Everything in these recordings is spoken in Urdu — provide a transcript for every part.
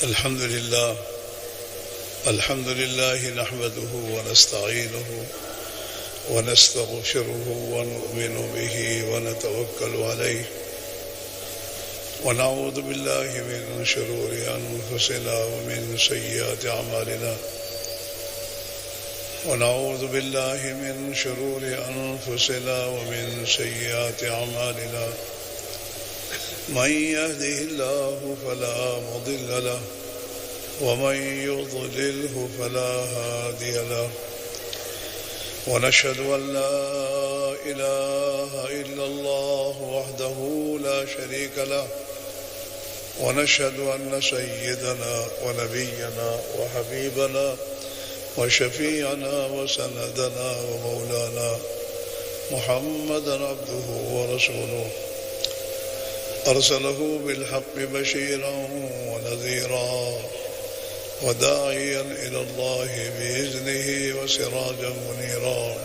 الحمد لله نحمده ونستعينه ونستغفره ونؤمن به ونتوكل عليه ونعوذ بالله من شرور أنفسنا ومن سيئات أعمالنا ونعوذ بالله من شرور أنفسنا ومن سيئات أعمالنا من يهده الله فلا مضل له ومن يضلله فلا هادي له ونشهد أن لا إله إلا الله وحده لا شريك له ونشهد أن سيدنا ونبينا وحبيبنا وشفيعنا وسندنا ومولانا محمدا عبده ورسوله أرسله بالحق بشيرا ونذيرا وداعيا إلى الله بإذنه وسراجا منيرا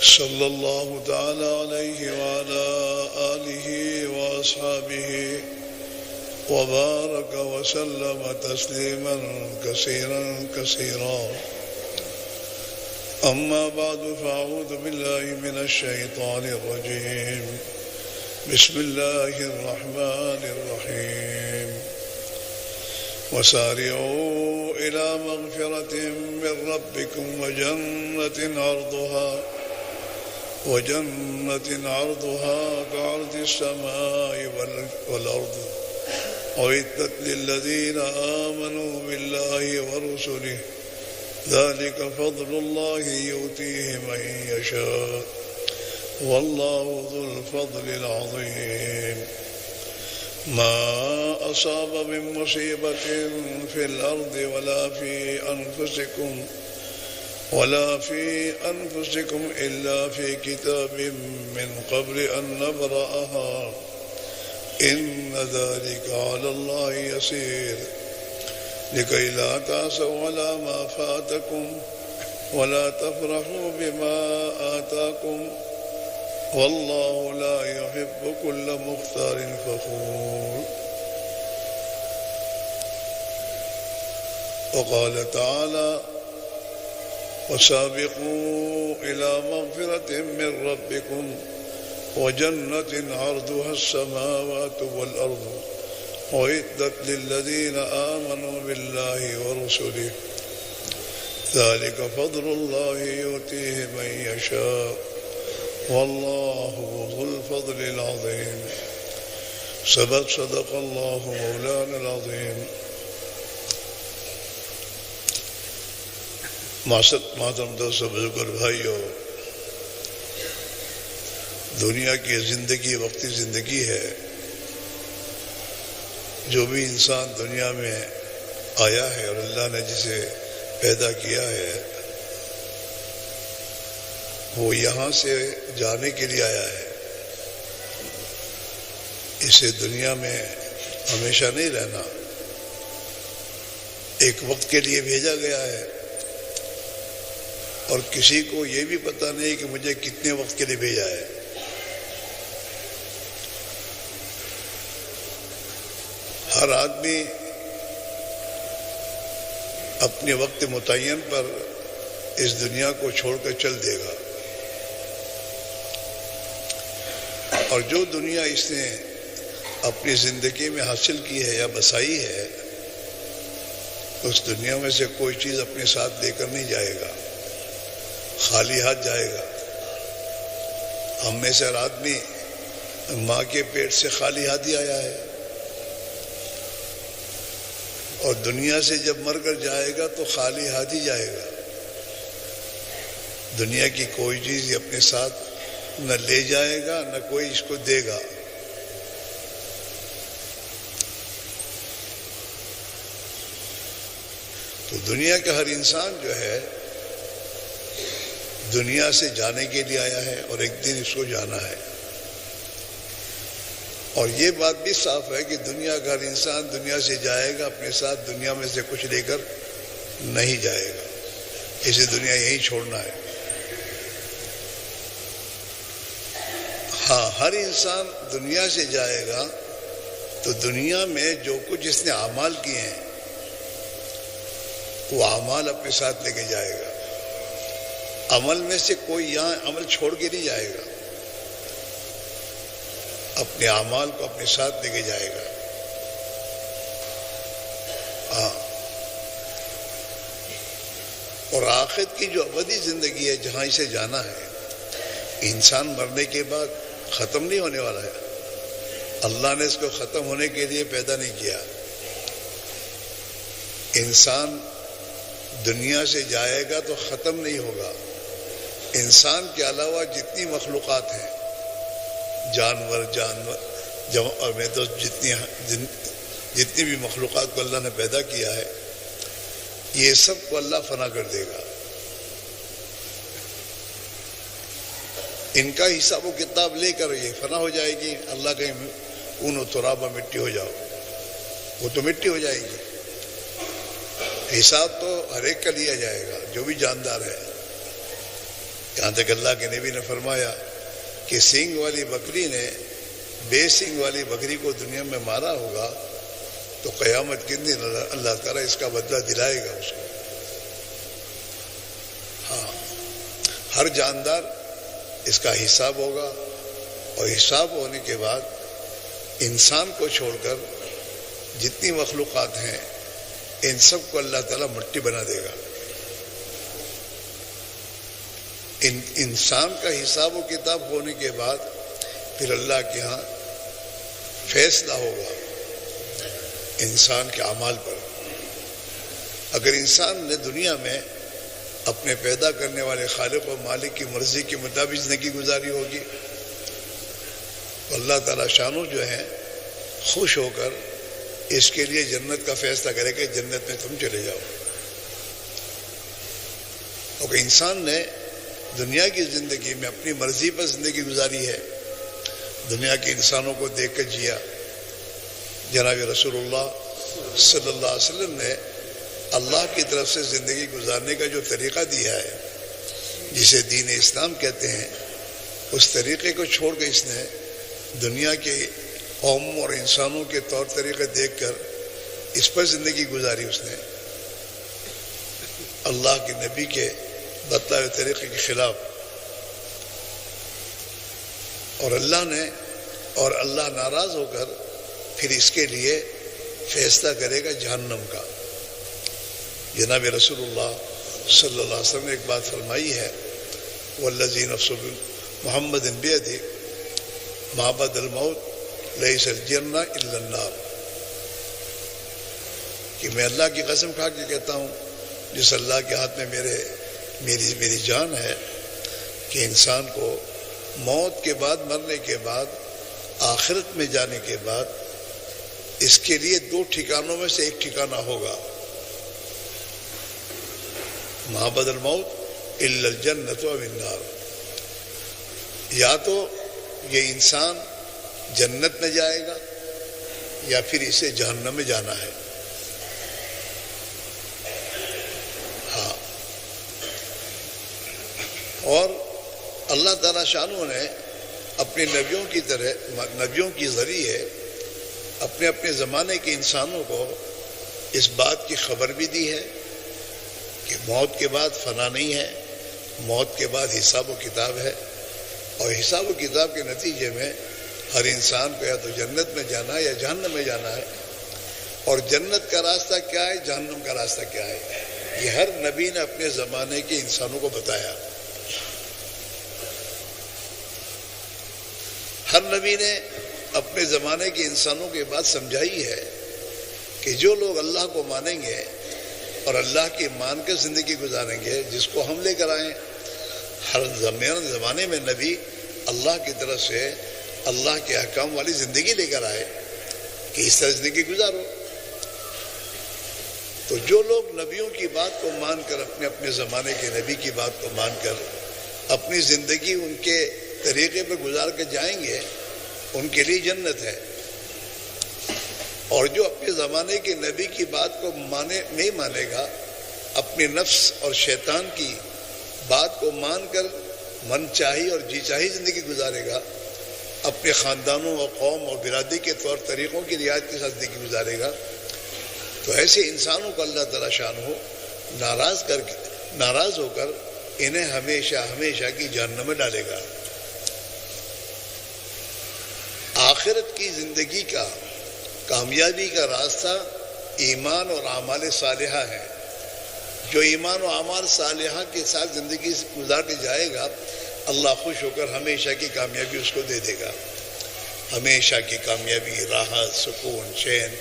صلى الله تعالى عليه وعلى آله وأصحابه وبارك وسلم تسليما كثيرا كثيرا أما بعد فأعوذ بالله من الشيطان الرجيم بسم الله الرحمن الرحيم وسارعوا إلى مغفرة من ربكم وجنة عرضها كعرض السماء والأرض أعدت للذين آمنوا بالله ورسله ذلك فضل الله يؤتيه من يشاء والله ذو الفضل العظيم ما أصاب من مصيبة في الأرض ولا في أنفسكم إلا في كتاب من قبل أن نبرأها إن ذلك على الله يسير لكي لا تأسوا على ما فاتكم ولا تفرحوا بما آتاكم والله لا يحب كل مختار فخور وقال تعالى وسابقوا إلى مغفرة من ربكم وجنة عرضها السماوات والأرض أعدت للذين آمنوا بالله ورسله ذلك فضل الله يؤتيه من يشاء والله ذو الفضل العظيم صدق الله مولانا العظيم. محترم دوستو، بزرگ بھائیو، دنیا کی زندگی وقتی زندگی ہے. جو بھی انسان دنیا میں آیا ہے اور اللہ نے جسے پیدا کیا ہے وہ یہاں سے جانے کے لیے آیا ہے. اسے دنیا میں ہمیشہ نہیں رہنا، ایک وقت کے لیے بھیجا گیا ہے اور کسی کو یہ بھی پتہ نہیں کہ مجھے کتنے وقت کے لیے بھیجا ہے. ہر آدمی اپنے وقت متعین پر اس دنیا کو چھوڑ کر چل دے گا، اور جو دنیا اس نے اپنی زندگی میں حاصل کی ہے یا بسائی ہے اس دنیا میں سے کوئی چیز اپنے ساتھ لے کر نہیں جائے گا، خالی ہاتھ جائے گا. ہم میں سے ہر آدمی ماں کے پیٹ سے خالی ہاتھ ہی آیا ہے، اور دنیا سے جب مر کر جائے گا تو خالی ہاتھ ہی جائے گا. دنیا کی کوئی چیز اپنے ساتھ نہ لے جائے گا نہ کوئی اس کو دے گا. تو دنیا کا ہر انسان جو ہے دنیا سے جانے کے لیے آیا ہے اور ایک دن اس کو جانا ہے. اور یہ بات بھی صاف ہے کہ دنیا کا ہر انسان دنیا سے جائے گا، اپنے ساتھ دنیا میں سے کچھ لے کر نہیں جائے گا. اسے دنیا یہیں چھوڑنا ہے. ہاں، ہر انسان دنیا سے جائے گا تو دنیا میں جو کچھ اس نے اعمال کیے ہیں وہ اعمال اپنے ساتھ لے کے جائے گا. عمل میں سے کوئی یہاں عمل چھوڑ کے نہیں جائے گا، اپنے اعمال کو اپنے ساتھ لے کے جائے گا. ہاں، اور آخرت کی جو ابدی زندگی ہے جہاں اسے جانا ہے، انسان مرنے کے بعد ختم نہیں ہونے والا ہے. اللہ نے اس کو ختم ہونے کے لیے پیدا نہیں کیا. انسان دنیا سے جائے گا تو ختم نہیں ہوگا. انسان کے علاوہ جتنی مخلوقات ہیں، جانور میں تو جتنی بھی مخلوقات کو اللہ نے پیدا کیا ہے، یہ سب کو اللہ فنا کر دے گا. ان کا حساب و کتاب لے کر یہ فنا ہو جائے گی. اللہ کہیں کون و ترابا، مٹی ہو جاؤ، وہ تو مٹی ہو جائے گی. حساب تو ہر ایک کا لیا جائے گا جو بھی جاندار ہے. یہاں تک اللہ کے نبی نے فرمایا کہ سینگ والی بکری نے بے سینگ والی بکری کو دنیا میں مارا ہوگا تو قیامت کے دن اللہ تعالیٰ اس کا بدلہ دلائے گا اس کو. ہاں، ہر جاندار اس کا حساب ہوگا، اور حساب ہونے کے بعد انسان کو چھوڑ کر جتنی مخلوقات ہیں ان سب کو اللہ تعالیٰ مٹی بنا دے گا. انسان کا حساب و کتاب ہونے کے بعد پھر اللہ کے ہاں فیصلہ ہوگا انسان کے اعمال پر. اگر انسان نے دنیا میں اپنے پیدا کرنے والے خالق و مالک کی مرضی کے مطابق زندگی گزاری ہوگی تو اللہ تعالیٰ شانو جو ہیں خوش ہو کر اس کے لیے جنت کا فیصلہ کرے کہ جنت میں تم چلے جاؤ. اور انسان نے دنیا کی زندگی میں اپنی مرضی پر زندگی گزاری ہے، دنیا کے انسانوں کو دیکھ کر جیا. جناب رسول اللہ صلی اللہ علیہ وسلم نے اللہ کی طرف سے زندگی گزارنے کا جو طریقہ دیا ہے، جسے دین اسلام کہتے ہیں، اس طریقے کو چھوڑ کے اس نے دنیا کے قوموں اور انسانوں کے طور طریقے دیکھ کر اس پر زندگی گزاری. اس نے اللہ کے نبی کے بتلائے ہوئے طریقے کے خلاف، اور اللہ ناراض ہو کر پھر اس کے لیے فیصلہ کرے گا جہنم کا. جناب رسول اللہ صلی اللہ علیہ وسلم نے ایک بات فرمائی ہے، والذی نفس محمد بیدہ ما بعد الموت لیس الجنہ الا النار، کہ میں اللہ کی قسم کھا کے کہتا ہوں جس اللہ کے ہاتھ میں میری جان ہے، کہ انسان کو موت کے بعد، مرنے کے بعد، آخرت میں جانے کے بعد اس کے لیے دو ٹھکانوں میں سے ایک ٹھکانہ ہوگا، ما بعد الموت الا الجنۃ و النار. یا تو یہ انسان جنت میں جائے گا یا پھر اسے جہنم میں جانا ہے. ہاں، اور اللہ تعالیٰ شانوں نے اپنے نبیوں کی ذریعے اپنے زمانے کے انسانوں کو اس بات کی خبر بھی دی ہے کہ موت کے بعد فنا نہیں ہے، موت کے بعد حساب و کتاب ہے، اور حساب و کتاب کے نتیجے میں ہر انسان کو یا تو جنت میں جانا ہے یا جہنم میں جانا ہے. اور جنت کا راستہ کیا ہے، جہنم کا راستہ کیا ہے، یہ ہر نبی نے اپنے زمانے کے انسانوں کو بتایا. ہر نبی نے اپنے زمانے کے انسانوں کی بات سمجھائی ہے کہ جو لوگ اللہ کو مانیں گے اور اللہ کی مان کر زندگی گزاریں گے، جس کو ہم لے کر آئیں، ہر زمانے میں نبی اللہ کی طرف سے اللہ کے احکام والی زندگی لے کر آئے کہ اس طرح زندگی گزارو. تو جو لوگ نبیوں کی بات کو مان کر، اپنے زمانے کے نبی کی بات کو مان کر اپنی زندگی ان کے طریقے پر گزار کے جائیں گے، ان کے لیے جنت ہے. اور جو اپنے زمانے کے نبی کی بات کو نہیں مانے گا، اپنے نفس اور شیطان کی بات کو مان کر من چاہی اور جی چاہی زندگی گزارے گا، اپنے خاندانوں اور قوم اور برادری کے طور طریقوں کی رعایت کے ساتھ زندگی گزارے گا تو ایسے انسانوں کو اللہ تعالیٰ شان ہو ناراض ہو کر انہیں ہمیشہ ہمیشہ کی جہنم میں ڈالے گا۔ آخرت کی زندگی کا کامیابی کا راستہ ایمان اور اعمال صالحہ ہے۔ جو ایمان و اعمال صالحہ کے ساتھ زندگی گزار کے جائے گا اللہ خوش ہو کر ہمیشہ کی کامیابی اس کو دے دے گا، ہمیشہ کی کامیابی، راحت، سکون، چین،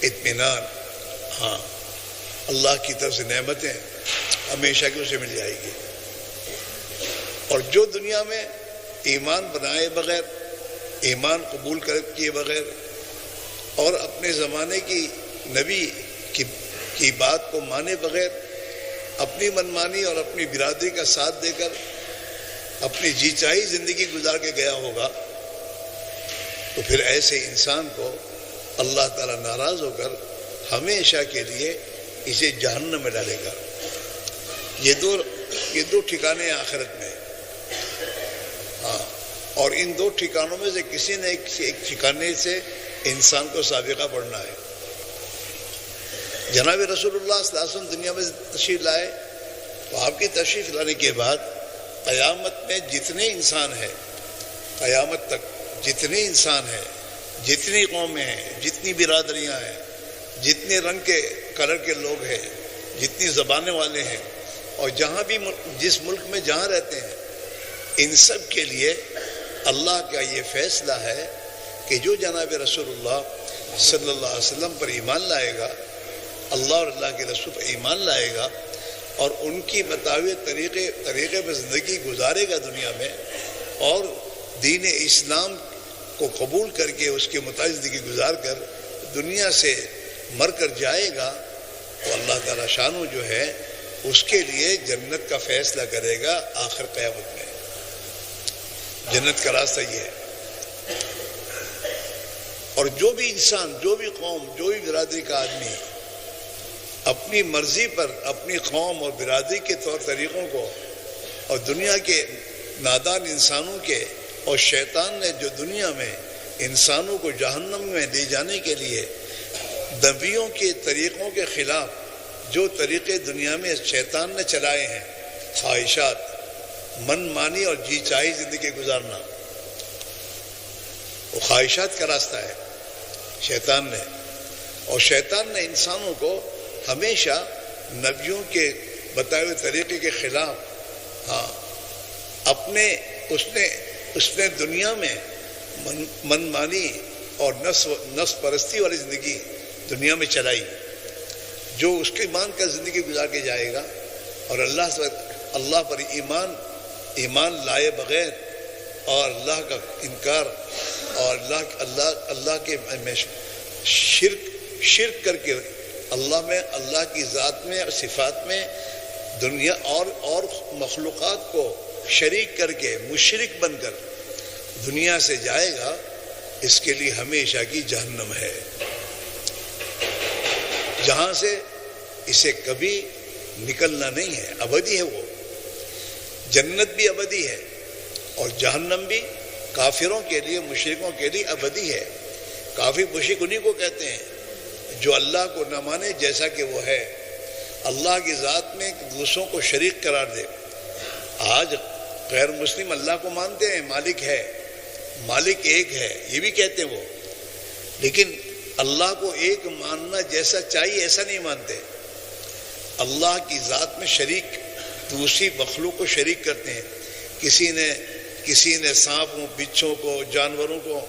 اطمینان، ہاں اللہ کی طرف سے نعمتیں ہمیشہ کی اسے مل جائے گی۔ اور جو دنیا میں ایمان بنائے بغیر، ایمان قبول کیے بغیر اور اپنے زمانے کی نبی کی بات کو مانے بغیر اپنی منمانی اور اپنی برادری کا ساتھ دے کر اپنی جی چاہی زندگی گزار کے گیا ہوگا تو پھر ایسے انسان کو اللہ تعالیٰ ناراض ہو کر ہمیشہ کے لیے اسے جہنم میں ڈالے گا۔ یہ دو ٹھکانے آخرت میں، ہاں، اور ان دو ٹھکانوں میں سے کسی نے ایک ٹھکانے سے انسان کو سابقہ پڑھنا ہے۔ جناب رسول اللہ صلی اللہ علیہ وسلم دنیا میں تشریف لائے تو آپ کی تشریف لانے کے بعد قیامت میں جتنے انسان ہیں، قیامت تک جتنے انسان ہیں، جتنی قومیں ہیں، جتنی برادریاں ہیں، جتنے رنگ کے کلر کے لوگ ہیں، جتنی زبانیں والے ہیں، اور جہاں بھی جس ملک میں جہاں رہتے ہیں، ان سب کے لیے اللہ کا یہ فیصلہ ہے کہ جو جناب رسول اللہ صلی اللہ علیہ وسلم پر ایمان لائے گا، اللہ اور اللہ کے رسول پر ایمان لائے گا اور ان کی بتائے طریقے پر زندگی گزارے گا دنیا میں، اور دین اسلام کو قبول کر کے اس کے مطابق زندگی گزار کر دنیا سے مر کر جائے گا تو اللہ تعالیٰ شانو جو ہے اس کے لیے جنت کا فیصلہ کرے گا آخر قیامت میں۔ جنت کا راستہ یہ ہے۔ اور جو بھی انسان، جو بھی قوم، جو بھی برادری کا آدمی اپنی مرضی پر اپنی قوم اور برادری کے طور طریقوں کو اور دنیا کے نادان انسانوں کے اور شیطان نے جو دنیا میں انسانوں کو جہنم میں لے جانے کے لیے نبیوں کے طریقوں کے خلاف جو طریقے دنیا میں شیطان نے چلائے ہیں، خواہشات، من مانی اور جی چاہی زندگی گزارنا، وہ خواہشات کا راستہ ہے شیطان نے، اور شیطان نے انسانوں کو ہمیشہ نبیوں کے بتائے ہوئے طریقے کے خلاف، ہاں، اس نے دنیا میں من مانی اور نفس پرستی والی زندگی دنیا میں چلائی۔ جو اس کے ایمان کا زندگی گزار کے جائے گا اور اللہ پر ایمان لائے بغیر اور اللہ کا انکار اور اللہ کے شرک کر کے اللہ کی ذات میں اور صفات میں دنیا اور مخلوقات کو شریک کر کے مشرک بن کر دنیا سے جائے گا، اس کے لیے ہمیشہ کی جہنم ہے، جہاں سے اسے کبھی نکلنا نہیں ہے، ابدی ہے وہ۔ جنت بھی ابدی ہے اور جہنم بھی کافروں کے لیے، مشرکوں کے لیے ابدی ہے۔ کافی مشرک انہیں کو کہتے ہیں جو اللہ کو نہ مانے جیسا کہ وہ ہے، اللہ کی ذات میں دوسروں کو شریک قرار دے۔ آج غیر مسلم اللہ کو مانتے ہیں، مالک ہے، مالک ایک ہے، یہ بھی کہتے ہیں وہ، لیکن اللہ کو ایک ماننا جیسا چاہیے ایسا نہیں مانتے۔ اللہ کی ذات میں شریک دوسری مخلوق کو شریک کرتے ہیں۔ کسی نے سانپوں، بچھوں کو، جانوروں کو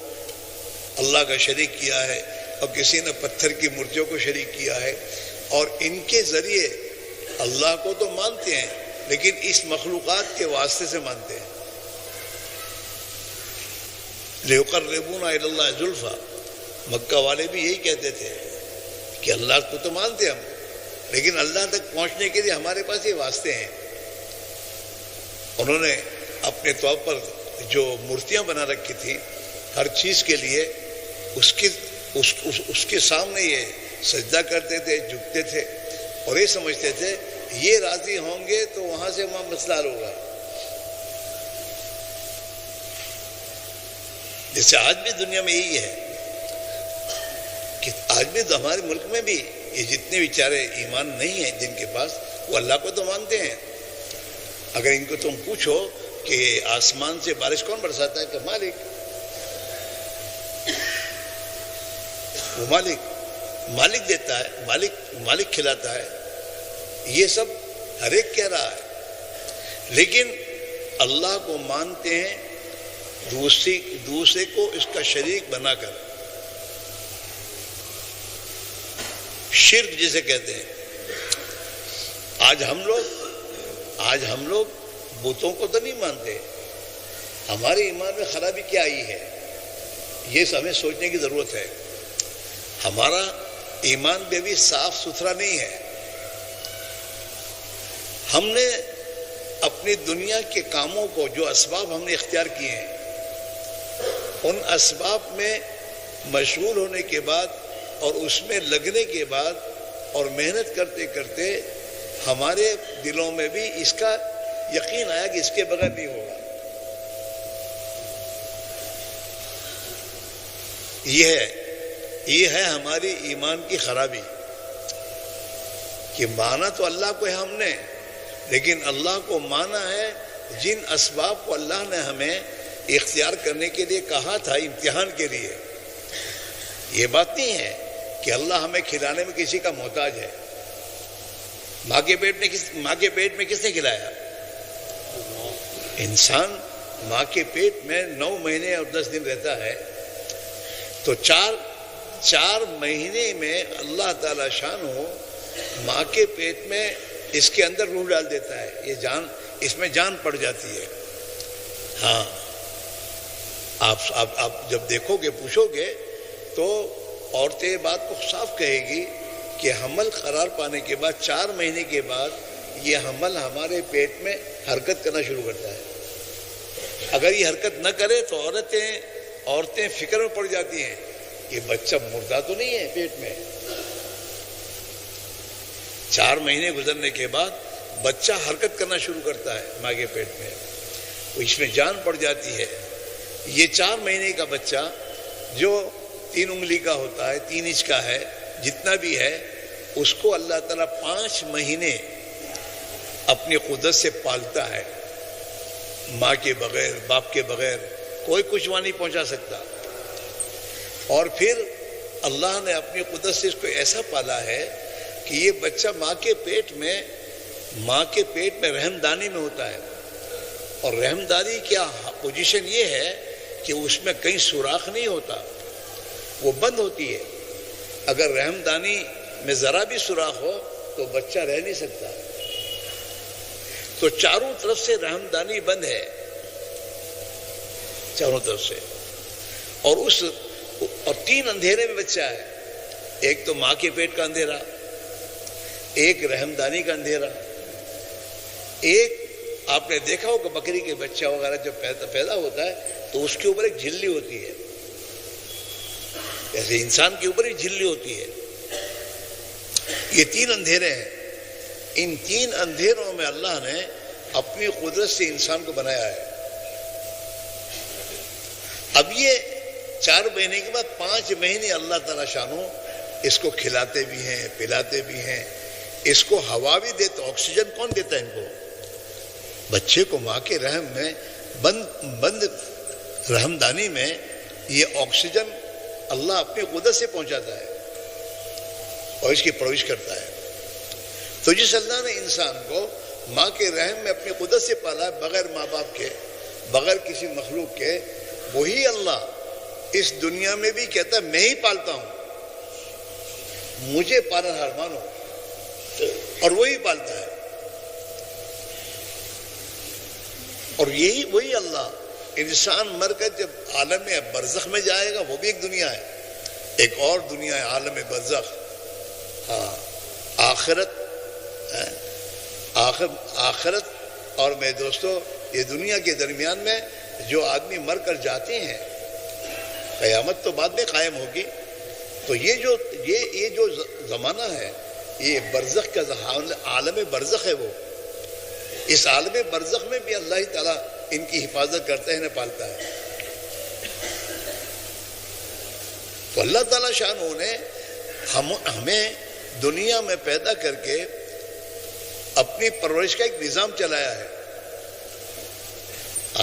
اللہ کا شریک کیا ہے، اور کسی نے پتھر کی مورتیوں کو شریک کیا ہے، اور ان کے ذریعے اللہ کو تو مانتے ہیں لیکن اس مخلوقات کے واسطے سے مانتے ہیں۔ لِيُقَرِّبُونَ إِلَى اللَّهِ زُلْفَىٰ، مکہ والے بھی یہی کہتے تھے کہ اللہ کو تو مانتے ہم، لیکن اللہ تک پہنچنے کے لیے ہمارے پاس یہ واسطے ہیں۔ انہوں نے اپنے طور پر جو مورتیاں بنا رکھی تھیں، ہر چیز کے لیے اس کے سامنے یہ سجدہ کرتے تھے، جھکتے تھے، اور یہ سمجھتے تھے یہ راضی ہوں گے تو وہاں سے وہاں مسئلہ حل ہوگا۔ جیسے آج بھی دنیا میں یہی ہے کہ آج بھی تو ہمارے ملک میں بھی یہ جتنے بیچارے ایمان نہیں ہیں جن کے پاس، وہ اللہ کو تو مانتے ہیں. اگر ان کو تم پوچھو کہ آسمان سے بارش کون برساتا ہے، کہ مالک، وہ مالک دیتا ہے، مالک کھلاتا ہے. یہ سب ہر ایک کہہ رہا ہے، لیکن اللہ کو مانتے ہیں دوسرے کو اس کا شریک بنا کر. شرک جسے کہتے ہیں. آج ہم لوگ بتوں کو تو نہیں مانتے. ہمارے ایمان میں خرابی کیا آئی ہے، یہ ہمیں سوچنے کی ضرورت ہے. ہمارا ایمان بھی ابھی صاف ستھرا نہیں ہے. ہم نے اپنی دنیا کے کاموں کو، جو اسباب ہم نے اختیار کیے ہیں، ان اسباب میں مشغول ہونے کے بعد اور اس میں لگنے کے بعد اور محنت کرتے کرتے ہمارے دلوں میں بھی اس کا یقین آیا کہ اس کے بغیر نہیں ہوگا. یہ ہے ہماری ایمان کی خرابی کہ مانا تو اللہ کو ہے ہم نے، لیکن اللہ کو مانا ہے جن اسباب کو اللہ نے ہمیں اختیار کرنے کے لیے کہا تھا امتحان کے لیے. یہ بات نہیں ہے کہ اللہ ہمیں کھلانے میں کسی کا محتاج ہے. ماں کے پیٹ میں کس نے کھلایا؟ انسان ماں کے پیٹ میں 9 مہینے اور 10 دن رہتا ہے، تو 4 مہینے میں اللہ تعالی شان ہو ماں کے پیٹ میں اس کے اندر روح ڈال دیتا ہے. یہ اس میں جان پڑ جاتی ہے. ہاں، آپ جب دیکھو گے، پوچھو گے، تو عورتیں بات کو صاف کہے گی کہ حمل قرار پانے کے بعد 4 مہینے کے بعد یہ حمل ہمارے پیٹ میں حرکت کرنا شروع کرتا ہے. اگر یہ حرکت نہ کرے تو عورتیں فکر میں پڑ جاتی ہیں کہ بچہ مردہ تو نہیں ہے پیٹ میں. 4 مہینے گزرنے کے بعد بچہ حرکت کرنا شروع کرتا ہے ماں کے پیٹ میں، تو اس میں جان پڑ جاتی ہے. یہ 4 مہینے کا بچہ جو 3 انگلی کا ہوتا ہے، 3 انچ کا ہے، جتنا بھی ہے، اس کو اللہ تعالیٰ 5 مہینے اپنی قدرت سے پالتا ہے. ماں کے بغیر، باپ کے بغیر کوئی کچھ وہاں نہیں پہنچا سکتا. اور پھر اللہ نے اپنی قدرت سے اس کو ایسا پالا ہے کہ یہ بچہ ماں کے پیٹ میں رحم دانی میں ہوتا ہے. اور رحم دانی کیا پوزیشن یہ ہے کہ اس میں کہیں سوراخ نہیں ہوتا، وہ بند ہوتی ہے. اگر رحم دانی میں ذرا بھی سوراخ ہو تو بچہ رہ نہیں سکتا. تو چاروں طرف سے رحم دانی بند ہے، چاروں طرف سے. اور 3 اندھیرے میں بچہ ہے. ایک تو ماں کے پیٹ کا اندھیرا، ایک رحم دانی کا اندھیرا، ایک آپ نے دیکھا ہو کہ بکری کے بچہ وغیرہ جب پیدا ہوتا ہے تو اس کے اوپر ایک جھلی ہوتی ہے، ایسے انسان کے اوپر ایک جھلی ہوتی ہے. یہ 3 اندھیرے ہیں. ان 3 اندھیروں میں اللہ نے اپنی قدرت سے انسان کو بنایا ہے. اب یہ 4 مہینے کے بعد 5 مہینے اللہ تعالیٰ شانو اس کو کھلاتے بھی ہیں، پلاتے بھی ہیں، اس کو ہوا بھی دیتے. آکسیجن کون دیتا ہے ان کو؟ بچے کو ماں کے رحم میں بند رحم دانی میں یہ آکسیجن اللہ اپنی قدرت سے پہنچاتا ہے اور اس کی پرورش کرتا ہے. تو جس اللہ نے انسان کو ماں کے رحم میں اپنی قدرت سے پالا ہے، بغیر ماں باپ کے، بغیر کسی مخلوق کے، وہی اللہ اس دنیا میں بھی کہتا ہے میں ہی پالتا ہوں، مجھے پالنہار مانو. اور وہی پالتا ہے. اور وہی اللہ انسان مر کر جب عالم برزخ میں جائے گا، وہ بھی ایک دنیا ہے، ایک اور دنیا ہے، عالم برزخ. ہاں، آخرت اور میرے دوستو یہ دنیا کے درمیان میں جو آدمی مر کر جاتے ہیں، قیامت تو بعد میں قائم ہوگی. تو یہ جو زمانہ ہے، یہ برزخ کا عالم برزخ ہے. وہ اس عالم برزخ میں بھی اللہ تعالیٰ ان کی حفاظت کرتا ہے، انہیں پالتا ہے. تو اللہ تعالیٰ شان نے ہمیں دنیا میں پیدا کر کے اپنی پرورش کا ایک نظام چلایا ہے.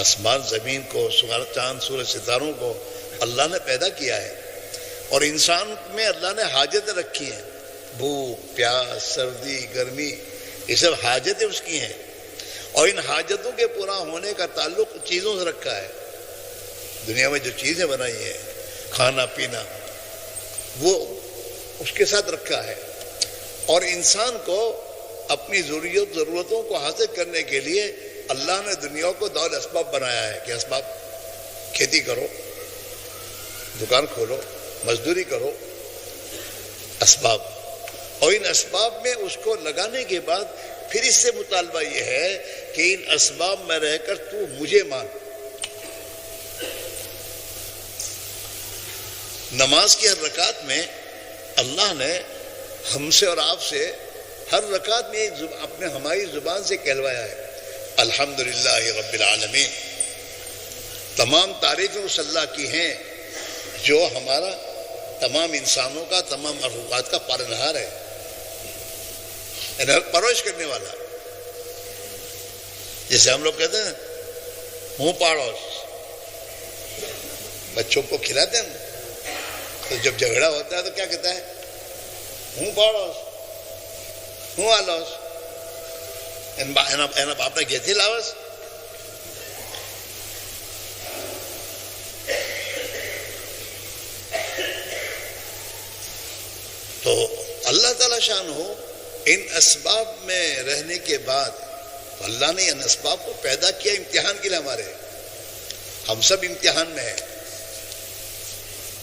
آسمان زمین کو، چاند سورج ستاروں کو اللہ نے پیدا کیا ہے، اور انسان میں اللہ نے حاجتیں رکھی ہیں، بھوک پیاس سردی گرمی، یہ سب حاجتیں اس کی ہیں، اور ان حاجتوں کے پورا ہونے کا تعلق چیزوں سے رکھا ہے. دنیا میں جو چیزیں بنائی ہیں، کھانا پینا، وہ اس کے ساتھ رکھا ہے. اور انسان کو اپنی ضرورتوں کو حاصل کرنے کے لیے اللہ نے دنیا کو دار اسباب بنایا ہے کہ اسباب، کھیتی کرو، دکان کھولو، مزدوری کرو، اسباب. اور ان اسباب میں اس کو لگانے کے بعد پھر اس سے مطالبہ یہ ہے کہ ان اسباب میں رہ کر تو مجھے مان. نماز کی ہر رکعت میں اللہ نے ہم سے اور آپ سے ہر رکعت میں اپنے ہماری زبان سے کہلوایا ہے الحمدللہ رب العالمین. تمام تعریفیں اس اللہ کی ہیں جو ہمارا تمام انسانوں کا، تمام مخلوقات کا پالنہار ہے، پرورش کرنے والا. جیسے ہم لوگ کہتے ہیں منہ پاڑوس، بچوں کو کھلاتے ہیں تو جب جھگڑا ہوتا ہے تو کیا کہتا ہے؟ منہ پاڑوس، منہ آلوس، باپ نے کہتے لاوس. تو اللہ تعالیٰ شان ہو ان اسباب میں رہنے کے بعد اللہ نے ان اسباب کو پیدا کیا امتحان کے لیے ہمارے. ہم سب امتحان میں ہیں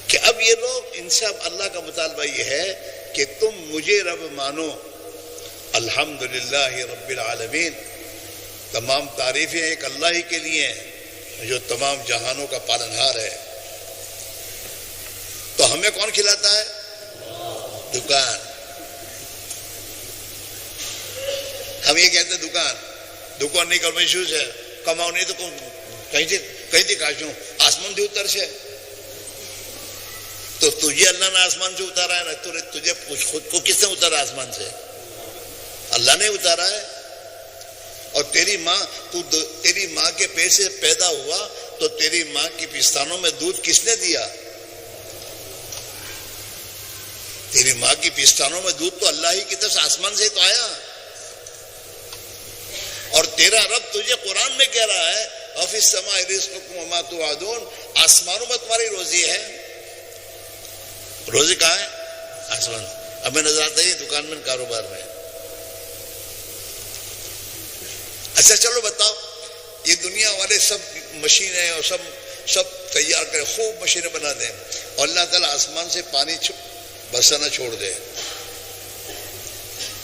کہ اب یہ لوگ، ان سے اب اللہ کا مطالبہ یہ ہے کہ تم مجھے رب مانو. الحمدللہ رب العالمین، تمام تعریفیں ایک اللہ ہی کے لیے ہیں جو تمام جہانوں کا پالنہار ہے. تو ہمیں کون کھلاتا ہے؟ دکان. ہم یہ کہتے ہیں دکان نہیں کر میں شوز ہے کماؤ نہیں تو کہیں تھی کاشوں آسمان سے اتر سے. تو تجھے اللہ نے آسمان سے اتارا ہے نا، تجھے خود کو کس نے اتارا آسمان سے؟ اللہ نے اتارا ہے. اور تیری ماں کے پیٹ سے پیدا ہوا تو تیری ماں کی پستانوں میں دودھ کس نے دیا؟ تیری ماں کی پستانوں میں دودھ تو اللہ ہی کی طرف سے آسمان سے تو آیا. اور تیرا رب تجھے قرآن میں کہہ رہا ہے وَفِي السَّمَاءِ رِزْقُكُمْ وَمَا تُوعَدُونَ، آسمانوں میں تمہاری روزی ہے. روزی کہاں ہے؟ آسمان. ہمیں نظر آتا ہے دکان میں، کاروبار میں. اچھا چلو بتاؤ، یہ دنیا والے سب مشینیں اور سب تیار کریں، خوب مشینیں بنا دیں، اور اللہ تعالیٰ آسمان سے پانی برسنا چھوڑ دے،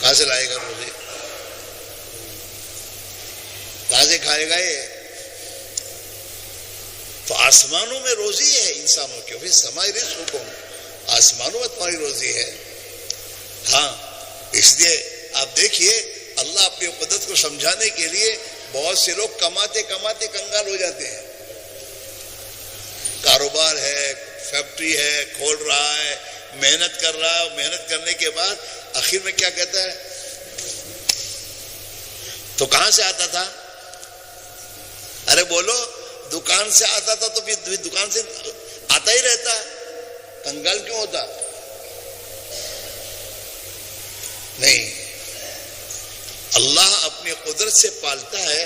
کہاں سے لائے گا روزی؟ کہاں سے کھائے گا یہ؟ تو آسمانوں میں روزی ہے انسانوں کی. پھر سمائی رزقکم، آسمانوں میں تمہاری روزی ہے. ہاں، اس لیے آپ دیکھیے اللہ اپنی قدرت کو سمجھانے کے لیے بہت سے لوگ کماتے کماتے کنگال ہو جاتے ہیں. کاروبار ہے، فیکٹری ہے، کھول رہا ہے، محنت کر رہا ہے، اور محنت کرنے کے بعد آخر میں کیا کہتا ہے؟ تو کہاں سے آتا تھا؟ ارے بولو، دکان سے آتا تھا تو پھر دکان سے آتا ہی رہتا، کنگال کیوں ہوتا؟ نہیں، اللہ اپنی قدرت سے پالتا ہے،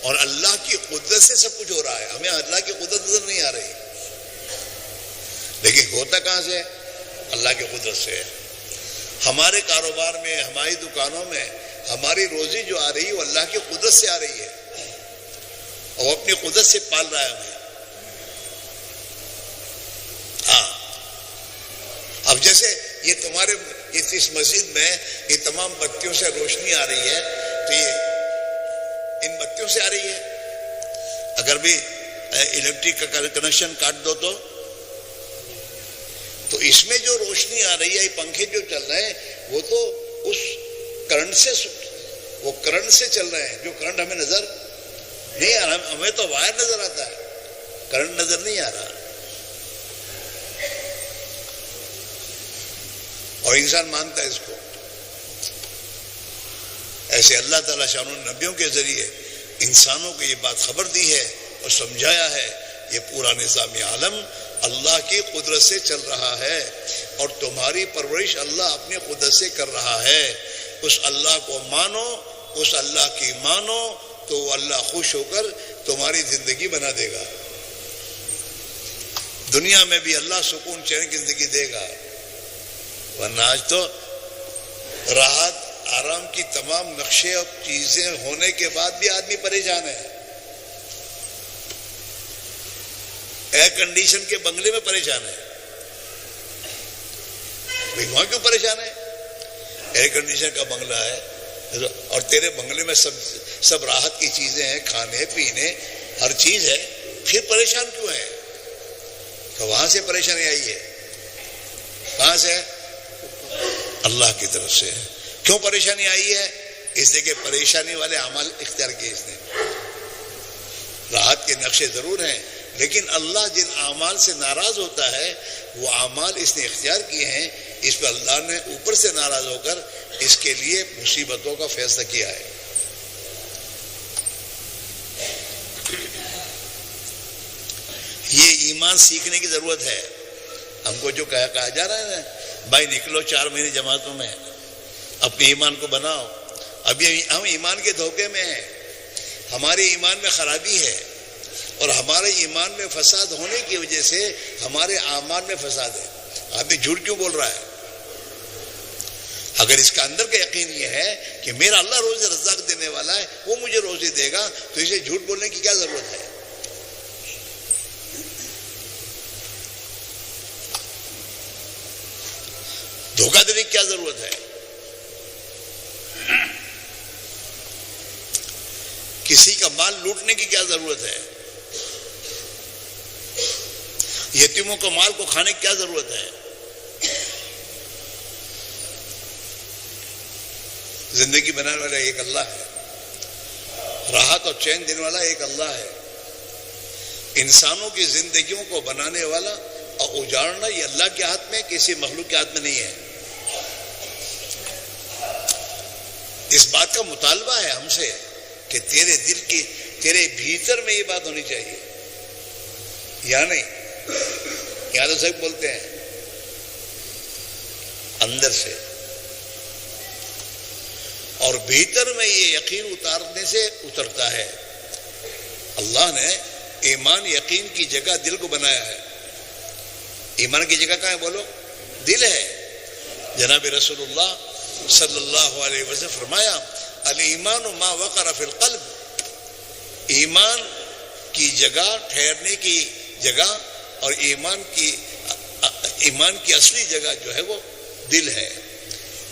اور اللہ کی قدرت سے سب کچھ ہو رہا ہے. ہمیں اللہ کی قدرت نظر نہیں آ رہی، لیکن ہوتا کہاں سے؟ اللہ کی قدرت سے. ہمارے کاروبار میں، ہماری دکانوں میں ہماری روزی جو آ رہی ہے وہ اللہ کی قدرت سے آ رہی ہے، اور وہ اپنی قدرت سے پال رہا ہے ہمیں. ہاں، اب جیسے یہ تمہارے اس مسجد میں یہ تمام بتیوں سے روشنی آ رہی ہے، تو یہ ان بتیوں سے آ رہی ہے. اگر بھی الیکٹرک کا کنیکشن کاٹ دو تو اس میں جو روشنی آ رہی ہے، پنکھے جو چل رہے ہیں، وہ تو اس کرنٹ سے چل رہے ہیں، جو کرنٹ ہمیں نظر نہیں آ رہا. ہمیں تو وائر نظر آتا ہے، کرنٹ نظر نہیں آ رہا. اور انسان مانتا ہے اس کو. ایسے اللہ تعالیٰ شان النبیوں کے ذریعے انسانوں کو یہ بات خبر دی ہے اور سمجھایا ہے. یہ پورا نظام عالم اللہ کی قدرت سے چل رہا ہے اور تمہاری پرورش اللہ اپنی قدرت سے کر رہا ہے. اس اللہ کو مانو, اس اللہ کی مانو تو وہ اللہ خوش ہو کر تمہاری زندگی بنا دے گا. دنیا میں بھی اللہ سکون چین کی زندگی دے گا. ورنہ آج تو راحت آرام کی تمام نقشے اور چیزیں ہونے کے بعد بھی آدمی پریشان ہے. ایئر کنڈیشن کے بنگلے میں پریشان ہے. بھئی وہاں کیوں پریشان ہے؟ ایئر کنڈیشن کا بنگلہ ہے اور تیرے بنگلے میں سب راحت کی چیزیں ہیں, کھانے پینے ہر چیز ہے, پھر پریشان کیوں ہے؟ تو وہاں سے پریشانی آئی ہے. کہاں سے؟ اللہ کی طرف سے. کیوں پریشانی آئی ہے؟ اس لیے کہ پریشانی والے اعمال اختیار کیے اس نے. راحت کے نقشے ضرور ہیں لیکن اللہ جن اعمال سے ناراض ہوتا ہے وہ اعمال اس نے اختیار کیے ہیں. اس پر اللہ نے اوپر سے ناراض ہو کر اس کے لیے مصیبتوں کا فیصلہ کیا ہے. یہ ایمان سیکھنے کی ضرورت ہے. ہم کو جو کہا جا رہا ہے نا, بھائی نکلو 4 مہینے جماعتوں میں, اپنے ایمان کو بناؤ. ابھی ہم ایمان کے دھوکے میں ہیں, ہمارے ایمان میں خرابی ہے اور ہمارے ایمان میں فساد ہونے کی وجہ سے ہمارے اعمال میں فساد ہے. آدمی جھوٹ کیوں بول رہا ہے؟ اگر اس کا اندر کا یقین یہ ہے کہ میرا اللہ روزی رزاق دینے والا ہے, وہ مجھے روزی دے گا, تو اسے جھوٹ بولنے کی کیا ضرورت ہے؟ دھوکہ دینے کی کیا ضرورت ہے؟ کسی کا مال لوٹنے کی کیا ضرورت ہے؟ یتیموں کو مال کو کھانے کی کیا ضرورت ہے؟ زندگی بنانے والا ایک اللہ ہے, راحت اور چین دینے والا ایک اللہ ہے. انسانوں کی زندگیوں کو بنانے والا اور اجاڑنا یہ اللہ کے ہاتھ میں, کسی مخلوق کے ہاتھ میں نہیں ہے. اس بات کا مطالبہ ہے ہم سے کہ تیرے دل کی, تیرے بھیتر میں یہ بات ہونی چاہیے. یا نہیں, یہاں تو سب بولتے ہیں اندر سے, اور بھیتر میں یہ یقین اتارنے سے اترتا ہے. اللہ نے ایمان یقین کی جگہ دل کو بنایا ہے. ایمان کی جگہ کہاں ہے بولو؟ دل ہے. جناب رسول اللہ صلی اللہ علیہ وسلم فرمایا, الایمان ما وقر فی القلب. ایمان کی جگہ, ٹھہرنے کی جگہ, اور ایمان کی اصلی جگہ جو ہے وہ دل ہے.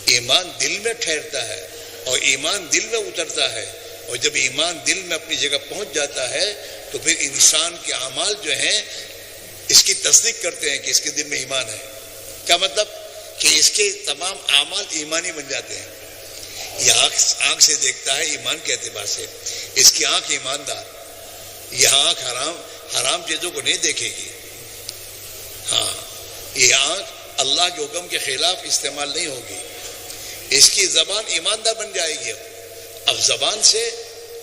ایمان دل میں ٹھہرتا ہے اور ایمان دل میں اترتا ہے, اور جب ایمان دل میں اپنی جگہ پہنچ جاتا ہے تو پھر انسان کے اعمال جو ہیں اس کی تصدیق کرتے ہیں کہ اس کے دل میں ایمان ہے. کیا مطلب؟ کہ اس کے تمام اعمال ایمانی بن جاتے ہیں. یہ آنکھ سے دیکھتا ہے ایمان کے اعتبار سے, اس کی آنکھ ایماندار. یہ آنکھ حرام چیزوں کو نہیں دیکھے گی. ہاں, یہ آنکھ اللہ کے حکم کے خلاف استعمال نہیں ہوگی. اس کی زبان ایماندار بن جائے گی. اب زبان سے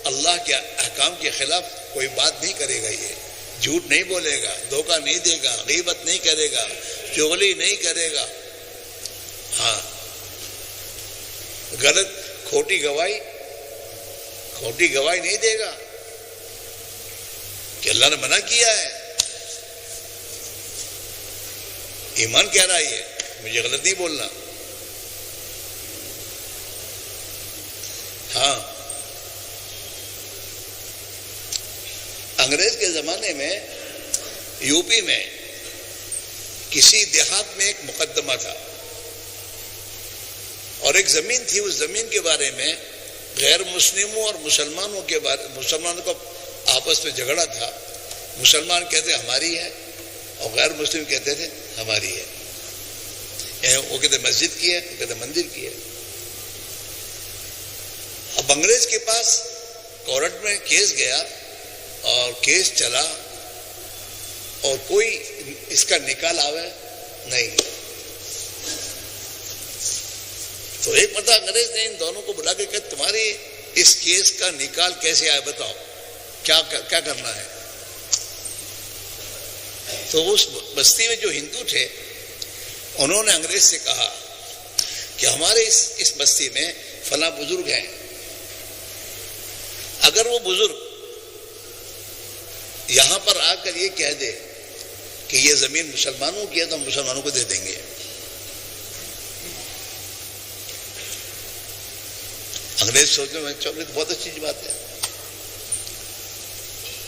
اللہ کے احکام کے خلاف کوئی بات نہیں کرے گا. یہ جھوٹ نہیں بولے گا, دھوکہ نہیں دے گا, غیبت نہیں کرے گا, چغلی نہیں کرے گا. ہاں, غلط کھوٹی گواہی نہیں دے گا کہ اللہ نے منع کیا ہے. ایمان کہہ رہا ہے مجھے غلط نہیں بولنا. ہاں, انگریز کے زمانے میں یو پی میں کسی دیہات میں ایک مقدمہ تھا اور ایک زمین تھی. اس زمین کے بارے میں غیر مسلموں اور مسلمانوں کا آپس میں جھگڑا تھا. مسلمان کہتے ہماری ہے اور غیر مسلم کہتے تھے ہماری ہے. وہ کہتے مسجد کی ہے, وہ کہتے مندر کی ہے. اب انگریز کے پاس کورٹ میں کیس گیا اور کیس چلا اور کوئی اس کا نکال آوے نہیں. تو ایک مرتبہ انگریز نے ان دونوں کو بلا کے کہا تمہاری اس کیس کا نکال کیسے آئے بتاؤ، کیا کرنا ہے؟ تو اس بستی میں جو ہندو تھے انہوں نے انگریز سے کہا کہ ہمارے اس بستی میں فلاں بزرگ ہیں، اگر وہ بزرگ یہاں پر آ کر یہ کہہ دے کہ یہ زمین مسلمانوں کی ہے تو ہم مسلمانوں کو دے دیں گے۔ انگریز سوچنے میں چلو تو بہت اچھی بات ہے۔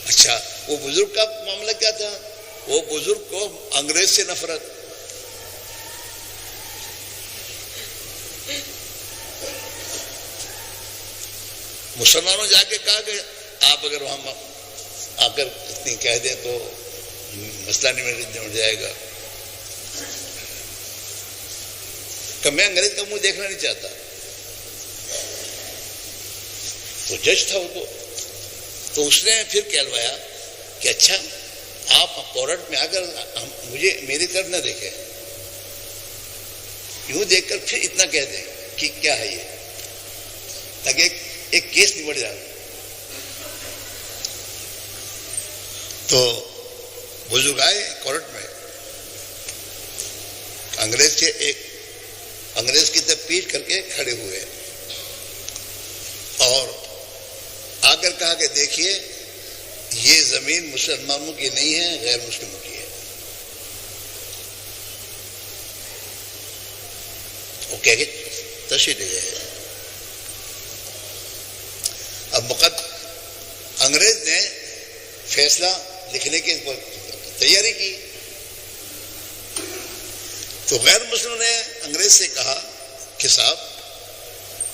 اچھا وہ بزرگ کا معاملہ کیا تھا؟ وہ بزرگ کو انگریز سے نفرت، مسلمانوں جا کے کہا کہ آپ اگر وہاں آ کر اتنی کہہ دیں تو مسئلہ نمٹ جائے گا، کہ میں انگریز کا منہ دیکھنا نہیں چاہتا۔ تو جج تھا وہ تو اس نے پھر کہلوایا کہ اچھا آپ کورٹ میں آ کر مجھے میری طرف نہ دیکھیں، یوں دیکھ کر پھر اتنا کہہ دیں کہ کیا ہے یہ، تاکہ ایک کیس نمٹ جائے۔ تو بزرگ آئے کورٹ میں، انگریز کی طرف پیٹ کر کے کھڑے ہوئے اور آ کر کہا کہ دیکھیے یہ زمین مسلمانوں کی نہیں ہے، غیر مسلموں کی ہے۔ وہ کہہ کے تشریح لے گئے۔ اب انگریز نے فیصلہ لکھنے کی تیاری کی تو غیر مسلموں نے انگریز سے کہا کہ صاحب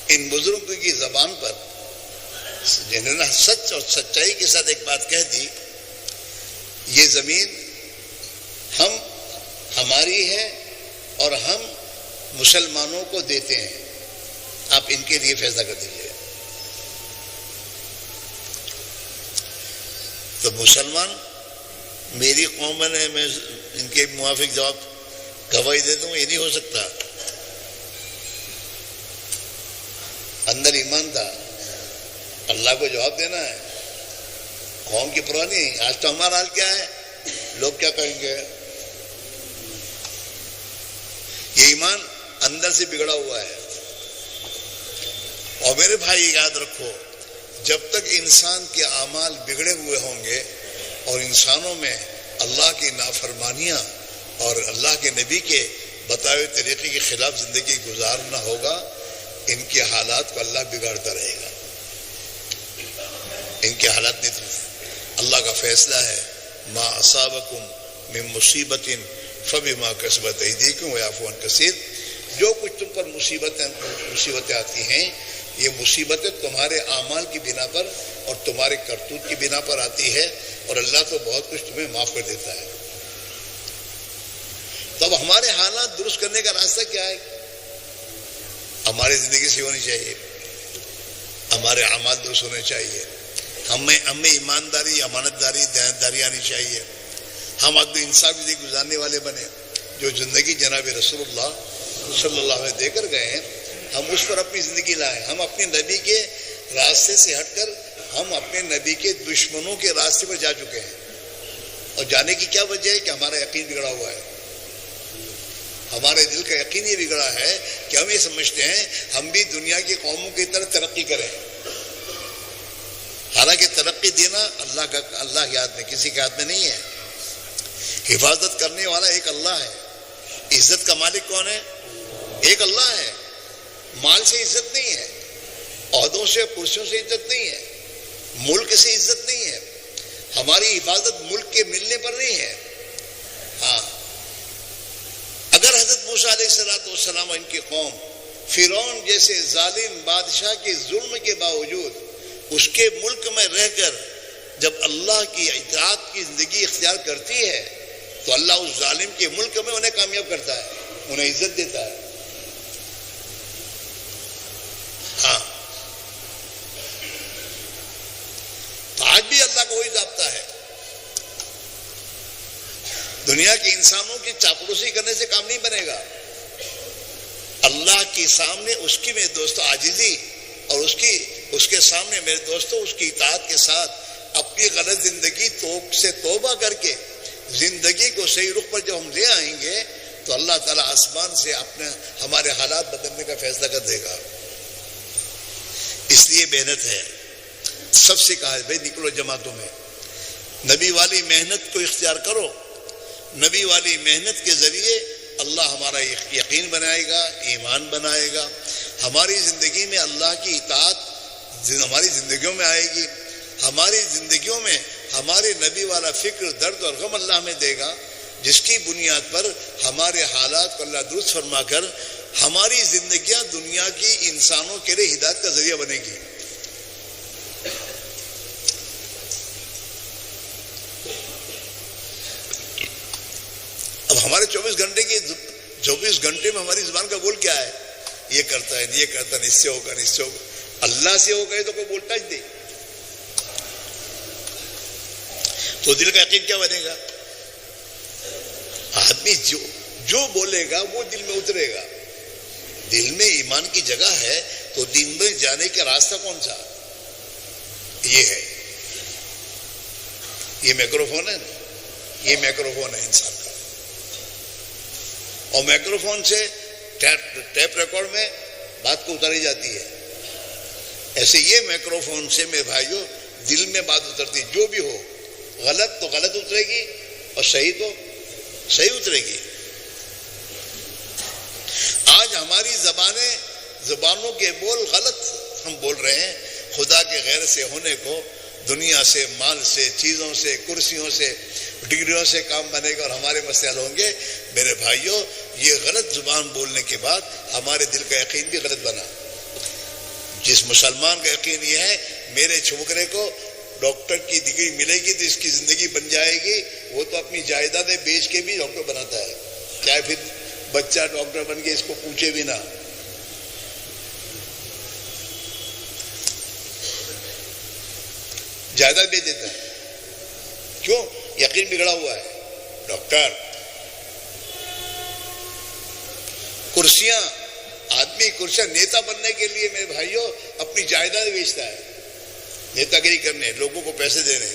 ان بزرگوں کی زبان پر جنہوں نے سچ اور سچائی کے ساتھ ایک بات کہہ دی، یہ زمین ہماری ہے اور ہم مسلمانوں کو دیتے ہیں، آپ ان کے لیے فیصلہ کر دیجیے۔ تو مسلمان میری قوم نے میں ان کے موافق جواب گواہی دے دوں، یہ نہیں ہو سکتا۔ اندر ایمان تھا، اللہ کو جواب دینا ہے، قوم کی پرواہ نہیں۔ آج تو ہمارا حال کیا ہے، لوگ کیا کہیں گے، یہ ایمان اندر سے بگڑا ہوا ہے۔ اور میرے بھائی یاد رکھو، جب تک انسان کے اعمال بگڑے ہوئے ہوں گے اور انسانوں میں اللہ کی نافرمانیاں اور اللہ کے نبی کے بتائے ہوئے طریقے کے خلاف زندگی گزارنا ہوگا، ان کے حالات کو اللہ بگاڑتا رہے گا۔ ان کے حالات نہیں تھے، اللہ کا فیصلہ ہے ما اصابکم من مصیبت فبما کسبت ایدیکم ویعفو عن کثیر، جو کچھ تم پر مصیبتیں آتی ہیں یہ مصیبتیں تمہارے اعمال کی بنا پر اور تمہارے کرتوت کی بنا پر آتی ہے، اور اللہ تو بہت کچھ تمہیں معاف کر دیتا ہے۔ تو اب ہمارے حالات درست کرنے کا راستہ کیا ہے؟ ہماری زندگی سے ہونی چاہیے، ہمارے اعمال درست ہونے چاہیے، ہمیں ایمانداری، امانت داری، دیانتداری آنی چاہیے، ہم عدل انصاف کی زندگی گزارنے والے بنے۔ جو زندگی جناب رسول اللہ صلی اللہ علیہ دے کر گئے ہیں، ہم اس پر اپنی زندگی لائیں۔ ہم اپنے نبی کے راستے سے ہٹ کر ہم اپنے نبی کے دشمنوں کے راستے پر جا چکے ہیں، اور جانے کی کیا وجہ ہے کہ ہمارا یقین بگڑا ہوا ہے، ہمارے دل کا یقین یہ بگڑا ہے کہ ہم یہ سمجھتے ہیں ہم بھی دنیا کی قوموں کی طرح ترقی کریں، حالانکہ ترقی دینا اللہ کے ہاتھ میں، کسی کے ہاتھ میں نہیں ہے۔ حفاظت کرنے والا ایک اللہ ہے۔ عزت کا مالک کون ہے؟ ایک اللہ ہے۔ مال سے عزت نہیں ہے، عہدوں سے کرسیوں سے عزت نہیں ہے، ملک سے عزت نہیں ہے۔ ہماری حفاظت ملک کے ملنے پر نہیں ہے۔ ہاں، اگر حضرت موسیٰ علیہ السلام ان کی قوم فرعون جیسے ظالم بادشاہ کے ظلم کے باوجود اس کے ملک میں رہ کر جب اللہ کی اطاعت کی زندگی اختیار کرتی ہے تو اللہ اس ظالم کے ملک میں انہیں کامیاب کرتا ہے، انہیں عزت دیتا ہے۔ ہاں، تو آج بھی اللہ کا وہی ضابطہ ہے۔ دنیا کے انسانوں کی چاپلوسی کرنے سے کام نہیں بنے گا۔ اللہ اللہ کے سامنے اس کی میرے دوستوں عاجزی اور اس کے سامنے میرے دوستوں اس کی اطاعت کے ساتھ اپنی غلط زندگی سے توبہ کر کے زندگی کو صحیح رخ پر جب ہم لے آئیں گے تو اللہ تعالیٰ آسمان سے ہمارے حالات بدلنے کا فیصلہ کر دے گا. اس لیے محنت ہے. سب سے کہا ہے بھائی نکلو جماعتوں میں, نبی والی محنت کو اختیار کرو. نبی والی محنت کے ذریعے اللہ ہمارا یقین بنائے گا, ایمان بنائے گا. ہماری زندگی میں اللہ کی اطاعت ہماری زندگیوں میں آئے گی. ہماری زندگیوں میں ہمارے نبی والا فکر, درد اور غم اللہ ہمیں دے گا, جس کی بنیاد پر ہمارے حالات کو اللہ درست فرما کر ہماری زندگیاں دنیا کی انسانوں کے لیے ہدایت کا ذریعہ بنے گی. اب ہمارے 24 گھنٹے میں ہماری زبان کا بول کیا ہے؟ یہ کرتا ہے, یہ کرتا ہے, اس سے ہوگا, اس سے ہوگا. اللہ سے ہو گئے تو کوئی بولتا ہی نہیں. تو دل کا یقین کیا بنے گا؟ آدمی جو بولے گا وہ دل میں اترے گا. دل میں ایمان کی جگہ ہے تو دین میں جانے کا راستہ کون سا؟ یہ ہے. یہ مائکروفون ہے نا, یہ مائکروفون ہے انسان کا, اور مائکروفون سے ٹیپ ریکارڈ میں بات کو اتاری جاتی ہے. ایسے یہ مائکروفون سے میرے بھائیوں دل میں بات اترتی, جو بھی ہو, غلط تو غلط اترے گی اور صحیح تو صحیح اترے گی. آج ہماری زبانوں کے بول غلط ہم بول رہے ہیں. خدا کے غیر سے ہونے کو, دنیا سے, مال سے, چیزوں سے, کرسیوں سے, ڈگریوں سے کام بنے گا اور ہمارے مسائل ہوں گے. میرے بھائیوں یہ غلط زبان بولنے کے بعد ہمارے دل کا یقین بھی غلط بنا. جس مسلمان کا یقین یہ ہے میرے چھوکرے کو ڈاکٹر کی ڈگری ملے گی تو اس کی زندگی بن جائے گی, وہ تو اپنی جائیدادیں بیچ کے بھی ڈاکٹر بناتا ہے, چاہے پھر بچہ ڈاکٹر بن کے اس کو پوچھے بھی نہ. جائیداد بیچ دیتا ہے. کیوں؟ یقین بگڑا ہوا ہے. ڈاکٹر, کرسیاں, آدمی کرسیاں نیتا بننے کے لیے میرے بھائیوں اپنی جائیداد بیچتا ہے, نیتا گیری کرنے, لوگوں کو پیسے دینے.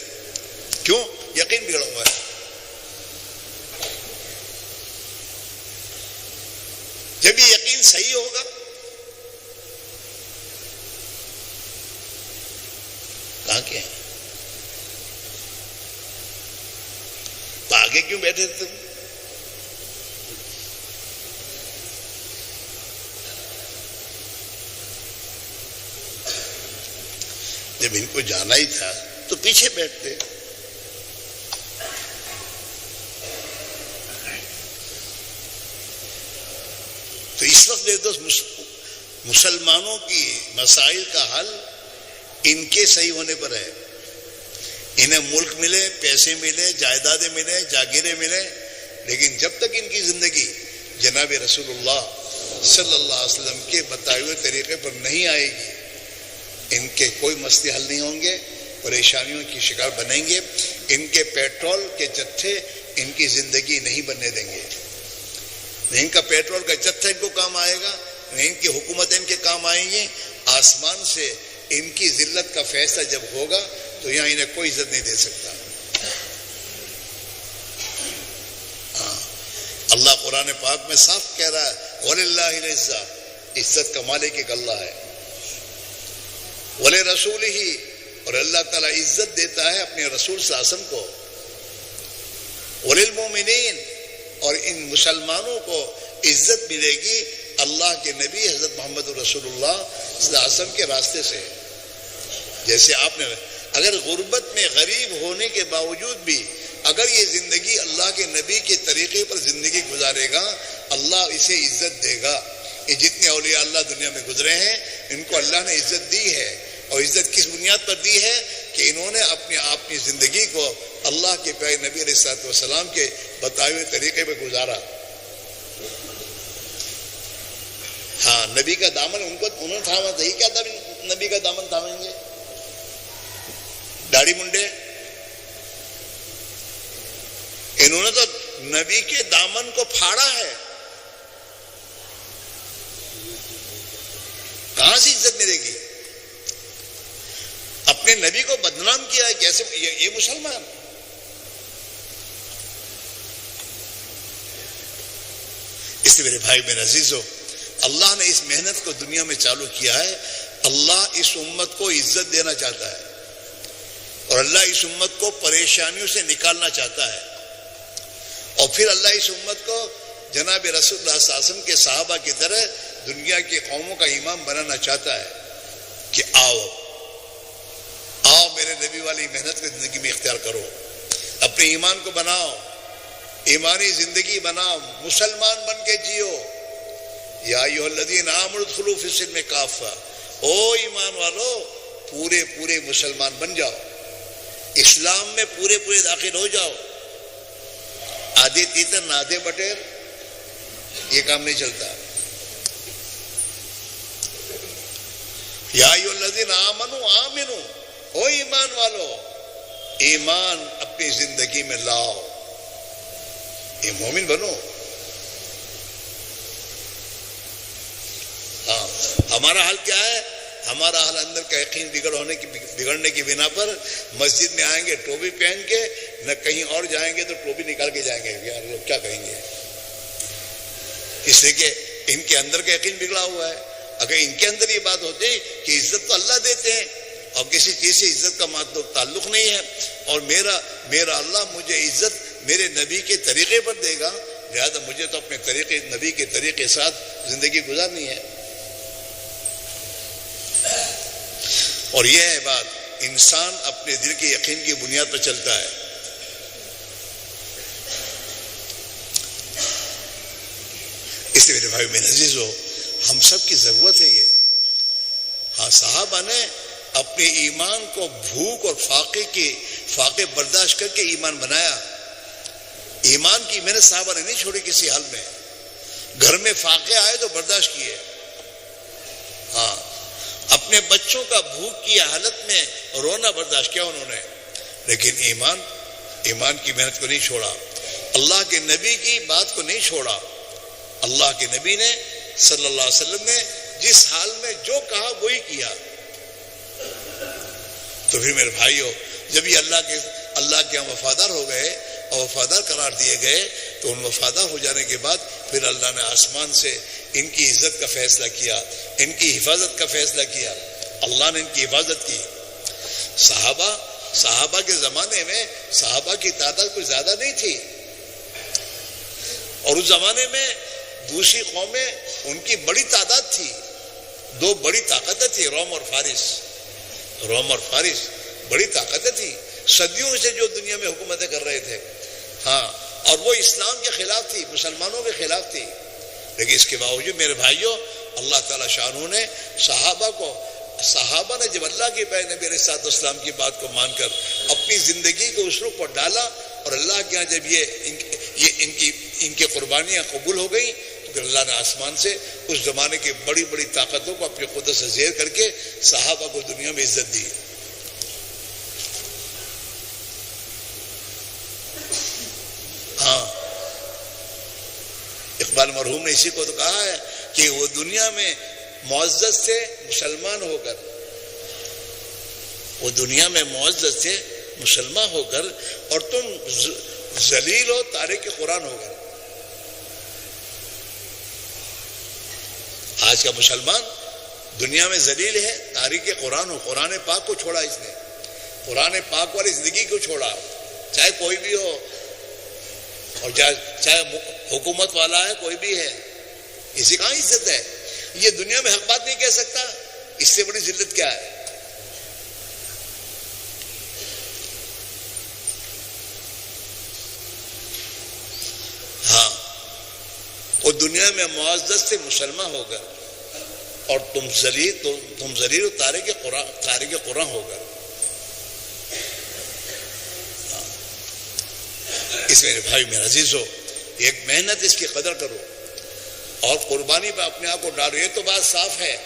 کیوں؟ یقین بگڑا ہوا ہے. جب یہ یقین صحیح ہوگا کہاں کے ہیں تو آگے کیوں بیٹھے تم؟ جب ان کو جانا ہی تھا تو پیچھے بیٹھتے. تو اس وقت میرے دوست مسلمانوں کی مسائل کا حل ان کے صحیح ہونے پر ہے. انہیں ملک ملے, پیسے ملے, جائیدادیں ملے, جاگیریں ملے, لیکن جب تک ان کی زندگی جناب رسول اللہ صلی اللہ علیہ وسلم کے بتائے ہوئے طریقے پر نہیں آئے گی, ان کے کوئی مسئلے حل نہیں ہوں گے, پریشانیوں کی شکار بنیں گے. ان کے پیٹرول کے جتھے ان کی زندگی نہیں بننے دیں گے. نہ ان کا پیٹرول کا جتھا ان کو کام آئے گا, نہ ان کی حکومت ان کے کام آئیں گی. آسمان سے ان کی ذلت کا فیصلہ جب ہوگا تو یہاں انہیں کوئی عزت نہیں دے سکتا. اللہ قرآن پاک میں صاف کہہ رہا ہے وَلِلَّهِ الْعِزَّةُ, عزت کا مالک ایک اللہ ہے. وَلِرَسُولِهِ, اور اللہ تعالیٰ عزت دیتا ہے اپنے رسول صلی اللہ علیہ وسلم کو. وَلِلْمُؤْمِنِينَ, اور ان مسلمانوں کو عزت ملے گی اللہ کے نبی حضرت محمد رسول اللہ صلی اللہ علیہ وسلم کے راستے سے. جیسے آپ نے اگر غربت میں غریب ہونے کے باوجود بھی اگر یہ زندگی اللہ کے نبی کے طریقے پر زندگی گزارے گا, اللہ اسے عزت دے گا. یہ جتنے اولیاء اللہ دنیا میں گزرے ہیں ان کو اللہ نے عزت دی ہے, اور عزت کس بنیاد پر دی ہے کہ انہوں نے اپنی زندگی کو اللہ کے پیارے نبی علیہ الصلوۃ والسلام کے بتائے ہوئے طریقے پہ گزارا. ہاں, نبی کا دامن انہوں نے تھاما تھا. کیا تھا نبی کا دامن تھامیں گے؟ داڑھی منڈے. انہوں نے تو نبی کے دامن کو پھاڑا ہے. کہاں سے عزت ملے گی؟ اپنے نبی کو بدنام کیا ہے، کیسے یہ مسلمان؟ اس لیے میرے بھائی میرے عزیزو، اللہ نے اس محنت کو دنیا میں چالو کیا ہے۔ اللہ اس امت کو عزت دینا چاہتا ہے اور اللہ اس امت کو پریشانیوں سے نکالنا چاہتا ہے، اور پھر اللہ اس امت کو جناب رسول اللہ صلی اللہ علیہ وسلم کے صحابہ کی طرح دنیا کی قوموں کا امام بنانا چاہتا ہے کہ آؤ میرے نبی والی محنت کو زندگی میں اختیار کرو، اپنے ایمان کو بناؤ، ایمانی زندگی بناؤ، مسلمان بن کے جیو۔ یا ایھا الذین آمنوا ادخلوا فی السلم کافہ، او ایمان والو پورے مسلمان بن جاؤ، اسلام میں پورے داخل ہو جاؤ۔ آدھے تیتر نہ آدھے بٹیر، یہ کام نہیں چلتا۔ یا ایھا الذین آمنوا او ایمان والو، ایمان اپنی زندگی میں لاؤ، یہ مومن بنو۔ ہاں، ہمارا حال کیا ہے؟ ہمارا حال اندر کا یقین بگڑنے کی بنا پر مسجد میں آئیں گے ٹوپی پہن کے، نہ کہیں اور جائیں گے تو ٹوپی نکال کے جائیں گے، یار لوگ کیا کہیں گے؟ اس لیے کہ ان کے اندر کا یقین بگڑا ہوا ہے۔ اگر ان کے اندر یہ بات ہوتی کہ عزت تو اللہ دیتے ہیں اور کسی چیز سے عزت کا تعلق نہیں ہے، اور میرا اللہ مجھے عزت میرے نبی کے طریقے پر دے گا، لہذا مجھے تو اپنے طریقے نبی کے طریقے ساتھ زندگی گزارنی ہے۔ اور یہ ہے بات، انسان اپنے دل کے یقین کی بنیاد پر چلتا ہے۔ اس لیے میرے بھائی میرے عزیزو، ہم سب کی ضرورت ہے یہ۔ ہاں، صحابہ نے اپنے ایمان کو بھوک اور فاقے برداشت کر کے ایمان بنایا۔ ایمان کی محنت صحابہ نے نہیں چھوڑی کسی حال میں، گھر میں فاقے آئے تو برداشت کیے۔ ہاں، اپنے بچوں کا بھوک کی حالت میں رونا برداشت کیا انہوں نے، لیکن ایمان کی محنت کو نہیں چھوڑا، اللہ کے نبی کی بات کو نہیں چھوڑا۔ اللہ کے نبی نے صلی اللہ علیہ وسلم نے جس حال میں جو کہا وہی کیا۔ تو پھر میرے بھائیوں، جب یہ اللہ کے ہم وفادار ہو گئے اور وفادار قرار دیے گئے، تو ان وفادار ہو جانے کے بعد پھر اللہ نے آسمان سے ان کی عزت کا فیصلہ کیا، ان کی حفاظت کا فیصلہ کیا۔ اللہ نے ان کی حفاظت کی۔ صحابہ کے زمانے میں صحابہ کی تعداد کوئی زیادہ نہیں تھی، اور اس زمانے میں دوسری قومیں ان کی بڑی تعداد تھی، دو بڑی طاقتیں تھی، روم اور فارس بڑی طاقتیں تھی، صدیوں سے جو دنیا میں حکومتیں کر رہے تھے۔ ہاں، اور وہ اسلام کے خلاف تھی، مسلمانوں کے خلاف تھی، لیکن اس کے باوجود میرے بھائیوں، اللہ تعالیٰ شانہ نے صحابہ نے جب اللہ کے پیارے نبی علیہ الصلوۃ والسلام کی بات کو مان کر اپنی زندگی کو اس رخ پر ڈالا، اور اللہ کے یہاں جب ان کی قربانیاں قبول ہو گئیں، تو پھر اللہ نے آسمان سے اس زمانے کی بڑی بڑی طاقتوں کو اپنے قدرت سے زیر کر کے صحابہ کو دنیا میں عزت دی۔ ہاں، اقبال مرحوم نے اسی کو تو کہا ہے کہ وہ دنیا میں معزز سے مسلمان ہو کر، وہ دنیا میں معزز سے مسلمان ہو کر، اور تم ذلیل ہو تارک قرآن ہو کر۔ آج کا مسلمان دنیا میں ذلیل ہے، تارک قرآن ہو، قرآن پاک کو چھوڑا اس نے، قرآن پاک والی زندگی کو چھوڑا، چاہے کوئی بھی ہو، اور چاہے حکومت والا ہے، کوئی بھی ہے، اسی کہاں عزت ہے؟ یہ دنیا میں حق بات نہیں کہہ سکتا، اس سے بڑی ذلت کیا ہے؟ ہاں، وہ دنیا میں معزز سے مسلمان ہو کر، اور تم ذلیل تارک قرآن ہو کر۔ اس میرے بھائی میرے عزیزو، ایک محنت اس کی قدر کرو اور قربانی پہ اپنے آپ کو ڈالو۔ یہ تو بات صاف ہے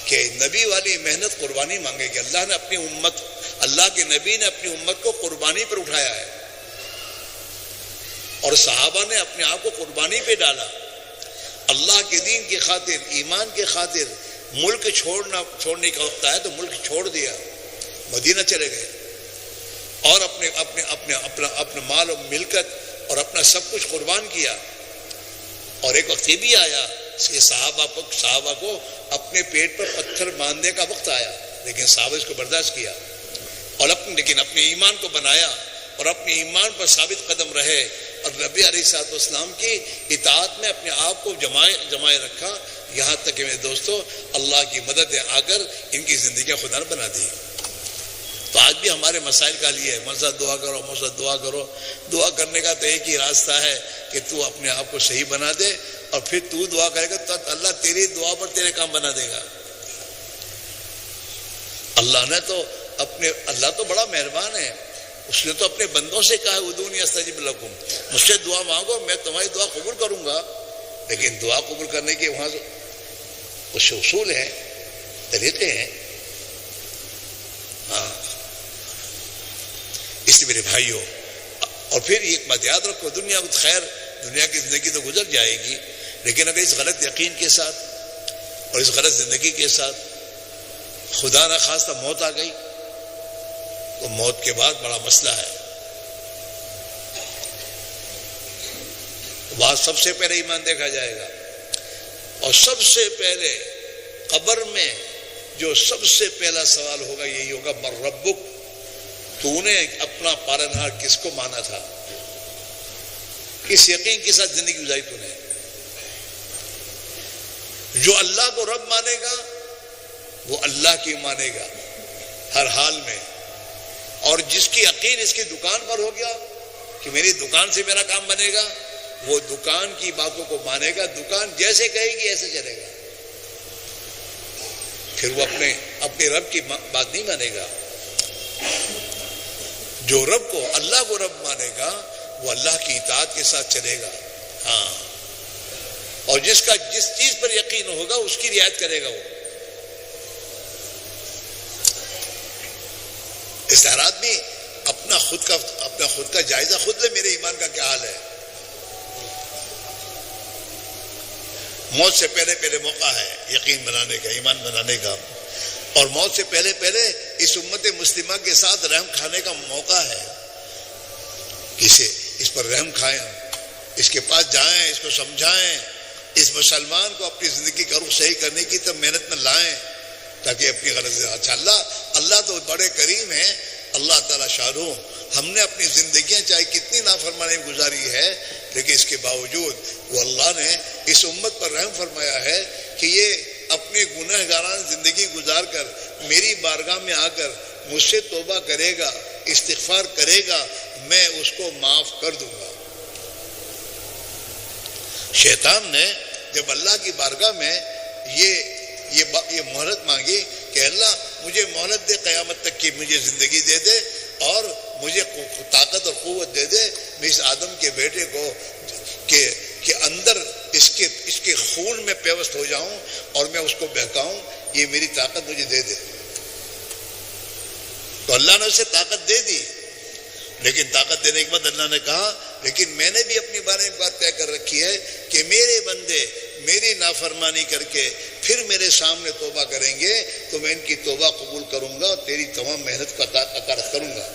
کہ نبی والی محنت قربانی مانگے گی۔ اللہ کے نبی نے اپنی امت کو قربانی پر اٹھایا ہے، اور صحابہ نے اپنے آپ کو قربانی پہ ڈالا، اللہ کے دین کی خاطر، ایمان کی خاطر، ملک چھوڑنے کا وقت آیا تو ملک چھوڑ دیا، مدینہ چلے گئے اور اپنا مال و ملکت اور اپنا سب کچھ قربان کیا. اور ایک وقت یہ بھی آیا کہ صحابہ کو اپنے پیٹ پر پتھر باندھنے کا وقت آیا، لیکن صحابہ اس کو برداشت کیا اور لیکن اپنے ایمان کو بنایا اور اپنے ایمان پر ثابت قدم رہے اور نبی علیہ الصلوۃ والسلام کی اطاعت میں اپنے آپ کو جمائے رکھا، یہاں تک کہ میرے دوستو اللہ کی مدد آ کر ان کی زندگیاں خدا نے بنا دی. تو آج بھی ہمارے مسائل کا لیے مسجد دعا کرو، مسجد دعا کرو. دعا کرنے کا تو ایک ہی راستہ ہے کہ تو اپنے آپ کو صحیح بنا دے اور پھر تو دعا کرے گا تو اللہ تیری دعا پر تیرے کام بنا دے گا. اللہ تو بڑا مہربان ہے، اس نے تو اپنے بندوں سے کہا ادعونی استجب لکم، مجھ سے دعا مانگو میں تمہاری دعا قبول کروں گا. لیکن دعا قبول کرنے کے وہاں کچھ اصول ہیں، طریقے ہیں. ہاں اس لیے میرے بھائیوں، اور پھر ایک بات یاد رکھو، دنیا کی زندگی تو گزر جائے گی، لیکن اگر اس غلط یقین کے ساتھ اور اس غلط زندگی کے ساتھ خدا نہ خواستہ موت آ گئی تو موت کے بعد بڑا مسئلہ ہے. وہاں سب سے پہلے ایمان دیکھا جائے گا اور سب سے پہلے قبر میں جو سب سے پہلا سوال ہوگا یہی ہوگا من ربک، تو نے اپنا پالنہار کس کو مانا تھا، کس یقین کے ساتھ زندگی گزاری تو نے. جو اللہ کو رب مانے گا وہ اللہ کی مانے گا ہر حال میں، اور جس کی یقین اس کی دکان پر ہو گیا کہ میری دکان سے میرا کام بنے گا، وہ دکان کی باتوں کو مانے گا، دکان جیسے کہے گی ایسے چلے گا. پھر وہ اپنے رب کی بات نہیں مانے گا. جو رب کو اللہ کو رب مانے گا وہ اللہ کی اطاعت کے ساتھ چلے گا. ہاں، اور جس چیز پر یقین ہوگا اس کی رعایت کرے گا. وہ اس طرح آدمی اپنا خود کا جائزہ خود لے، میرے ایمان کا کیا حال ہے. موت سے پہلے موقع ہے یقین بنانے کا، ایمان بنانے کا، اور موت سے پہلے اس امت مسلمہ کے ساتھ رحم کھانے کا موقع ہے. اس پر رحم کھائیں، اس کے پاس جائیں، اس کو سمجھائیں، اس مسلمان کو اپنی زندگی کا رخ صحیح کرنے کی تو محنت میں لائیں تاکہ اپنی غرض. اچھا اللہ تو بڑے کریم ہیں، اللہ تعالیٰ شاہ. ہم نے اپنی زندگیاں چاہے کتنی نافرمانی گزاری ہے، لیکن اس کے باوجود وہ اللہ نے اس امت پر رحم فرمایا ہے کہ یہ اپنی گناہ گاران زندگی گزار کر میری بارگاہ میں آ کر مجھ سے توبہ کرے گا، استغفار کرے گا، میں اس کو معاف کر دوں گا. شیطان نے جب اللہ کی بارگاہ میں یہ مہلت مانگی کہ اللہ مجھے مہلت دے، قیامت تک کی مجھے زندگی دے دے اور مجھے طاقت اور قوت دے دے، میں اس آدم کے بیٹے کو کہ اندر اس کے خون میں پیوست ہو جاؤں اور میں اس کو بہکاؤں، یہ میری طاقت مجھے دے دے. تو اللہ نے اسے طاقت دے دی، لیکن طاقت دینے کے بعد اللہ نے کہا لیکن میں نے بھی اپنی بارے میں بات طے کر رکھی ہے کہ میرے بندے میری نافرمانی کر کے پھر میرے سامنے توبہ کریں گے تو میں ان کی توبہ قبول کروں گا اور تیری تمام محنت کا عطا کروں گا.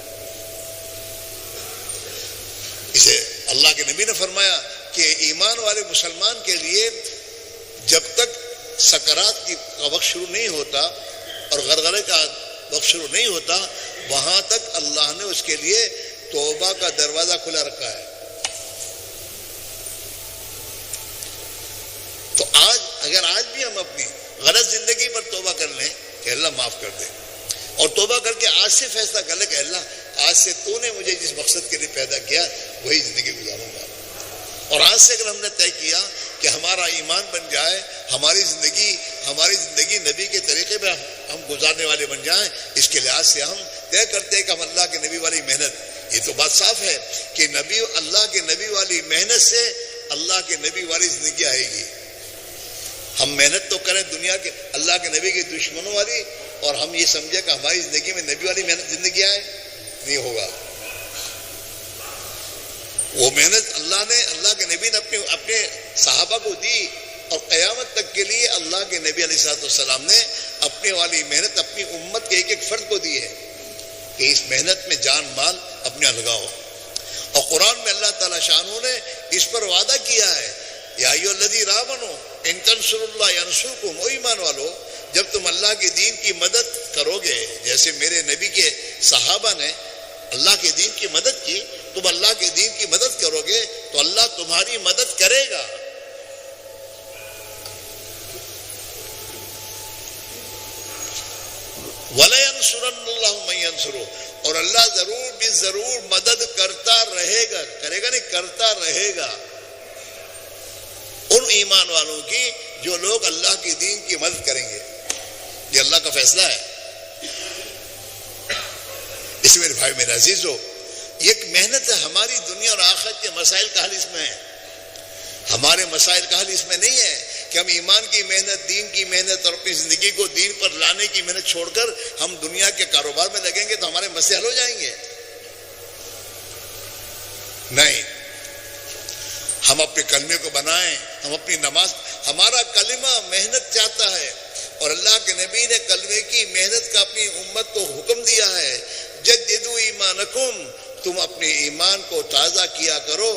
اسے اللہ کے نبی نے فرمایا کہ ایمان والے مسلمان کے لیے جب تک سکرات کا وقت شروع نہیں ہوتا اور غرغرے کا وقت شروع نہیں ہوتا وہاں تک اللہ نے اس کے لیے توبہ کا دروازہ کھلا رکھا ہے. تو اگر آج بھی ہم اپنی غلط زندگی پر توبہ کر لیں کہ اللہ معاف کر دے، اور توبہ کر کے آج سے فیصلہ کر لیں کہ اللہ آج سے تو نے مجھے جس مقصد کے لیے پیدا کیا وہی زندگی گزاروں گا. اور آج سے اگر ہم نے طے کیا کہ ہمارا ایمان بن جائے، ہماری زندگی نبی کے طریقے پہ ہم گزارنے والے بن جائیں، اس کے لحاظ سے ہم طے کرتے ہیں کہ ہم اللہ کے نبی والی محنت، یہ تو بات صاف ہے کہ اللہ کے نبی والی محنت سے اللہ کے نبی والی زندگی آئے گی. ہم محنت تو کریں دنیا کے اللہ کے نبی کے دشمنوں والی اور ہم یہ سمجھے کہ ہماری زندگی میں نبی والی محنت زندگی آئے، نہیں ہوگا. وہ محنت اللہ کے نبی نے اپنے صحابہ کو دی اور قیامت تک کے لیے اللہ کے نبی علیہ الصلوۃ والسلام نے اپنے والی محنت اپنی امت کے ایک ایک فرد کو دی ہے کہ اس محنت میں جان مال اپنا لگاؤ. اور قرآن میں اللہ تعالیٰ شانوں نے اس پر وعدہ کیا ہے یا ایھا الذین آمنوا ان تنصروا اللہ ینصرکم. او ایمان والو، جب تم اللہ کے دین کی مدد کرو گے، جیسے میرے نبی کے صحابہ نے اللہ کے دین کی مدد کی، تم اللہ کے دین کی مدد کرو گے تو اللہ تمہاری مدد کرے گا. وَلَيَنْصُرَنَّ اللَّهُ مَن يَنْصُرُهُ، اور اللہ ضرور بھی ضرور مدد کرتا رہے گا، کرے گا نہیں، کرتا رہے گا ان ایمان والوں کی جو لوگ اللہ کے دین کی مدد کریں گے. یہ اللہ کا فیصلہ ہے. اس میرے بھائی میرے عزیزو، یہ ایک محنت ہے. ہماری دنیا اور آخرت کے مسائل کا حل اس میں ہے. ہمارے مسائل کا حل اس میں نہیں ہے کہ ہم ایمان کی محنت، دین کی محنت اور اپنی زندگی کو دین پر لانے کی محنت چھوڑ کر ہم دنیا کے کاروبار میں لگیں گے تو ہمارے مسئلے حل ہو جائیں گے. نہیں، ہم اپنے کلمے کو بنائیں، ہم اپنی نماز، ہمارا کلمہ محنت چاہتا ہے اور اللہ کے نبی نے کلمے کی محنت کا اپنی امت کو حکم دیا ہے. جددوا ایمانکم، تم اپنے ایمان کو تازہ کیا کرو.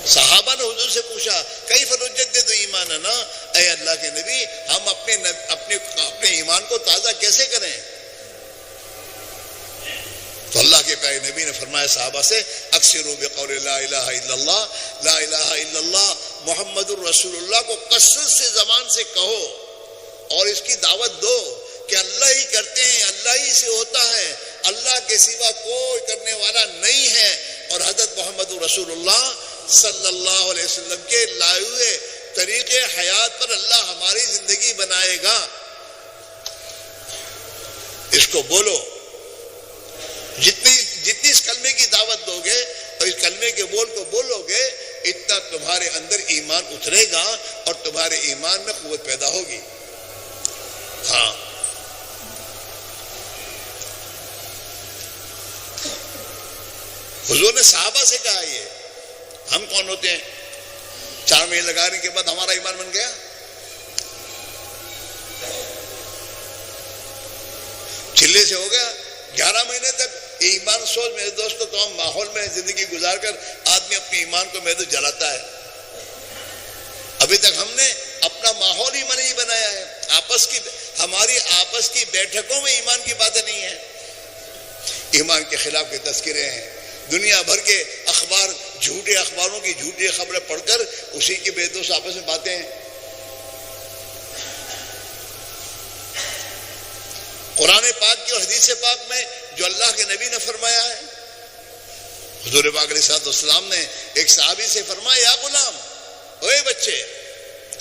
صحابہ نے حضور سے پوچھا کیف نجدد ایماننا، اے اللہ کے نبی ہم اپنے ایمان کو تازہ کیسے کریں؟ تو اللہ کے پیارے نبی نے فرمایا صحابہ سے اکثروا بقول لا الہ الا اللہ، لا الہ الا اللہ محمد الرسول اللہ کو کثرت سے زبان سے کہو اور اس کی دعوت دو کہ اللہ ہی کرتے ہیں، اللہ ہی سے ہوتا ہے، اللہ کے سوا کوئی کرنے والا نہیں ہے. اور حضرت محمد رسول اللہ صلی اللہ علیہ وسلم کے لائے ہوئے طریقے حیات پر اللہ ہماری زندگی بنائے گا. اس کو بولو، جتنی اس کلمے کی دعوت دو گے اور اس کلمے کے بول کو بولو گے، اتنا تمہارے اندر ایمان اترے گا اور تمہارے ایمان میں قوت پیدا ہوگی. ہاں، حضور نے صحابہ سے کہا یہ ہم کون ہوتے ہیں 4 مہینے لگانے کے بعد ہمارا ایمان بن گیا؟ چلے سے ہو گیا 11 مہینے تک یہ ایمان سوچ میرے دوستوں تو ہم ماحول میں زندگی گزار کر آدمی اپنے ایمان کو محدود جلاتا ہے. ابھی تک ہم نے اپنا ماحول ایمان نہیں بنایا ہے. ہماری آپس کی بیٹھکوں میں ایمان کی باتیں نہیں ہیں. ایمان کے خلاف کے تذکرے ہیں. دنیا بھر کے اخبار، جھوٹے اخباروں کی جھوٹی خبریں پڑھ کر اسی کے بے دوست آپس میں باتیں ہیں. قرآن پاک کی اور حدیث پاک میں جو اللہ کے نبی نے فرمایا ہے، حضور پاک علیہ السلام نے ایک صحابی سے فرمایا یا غلام، اوے بچے،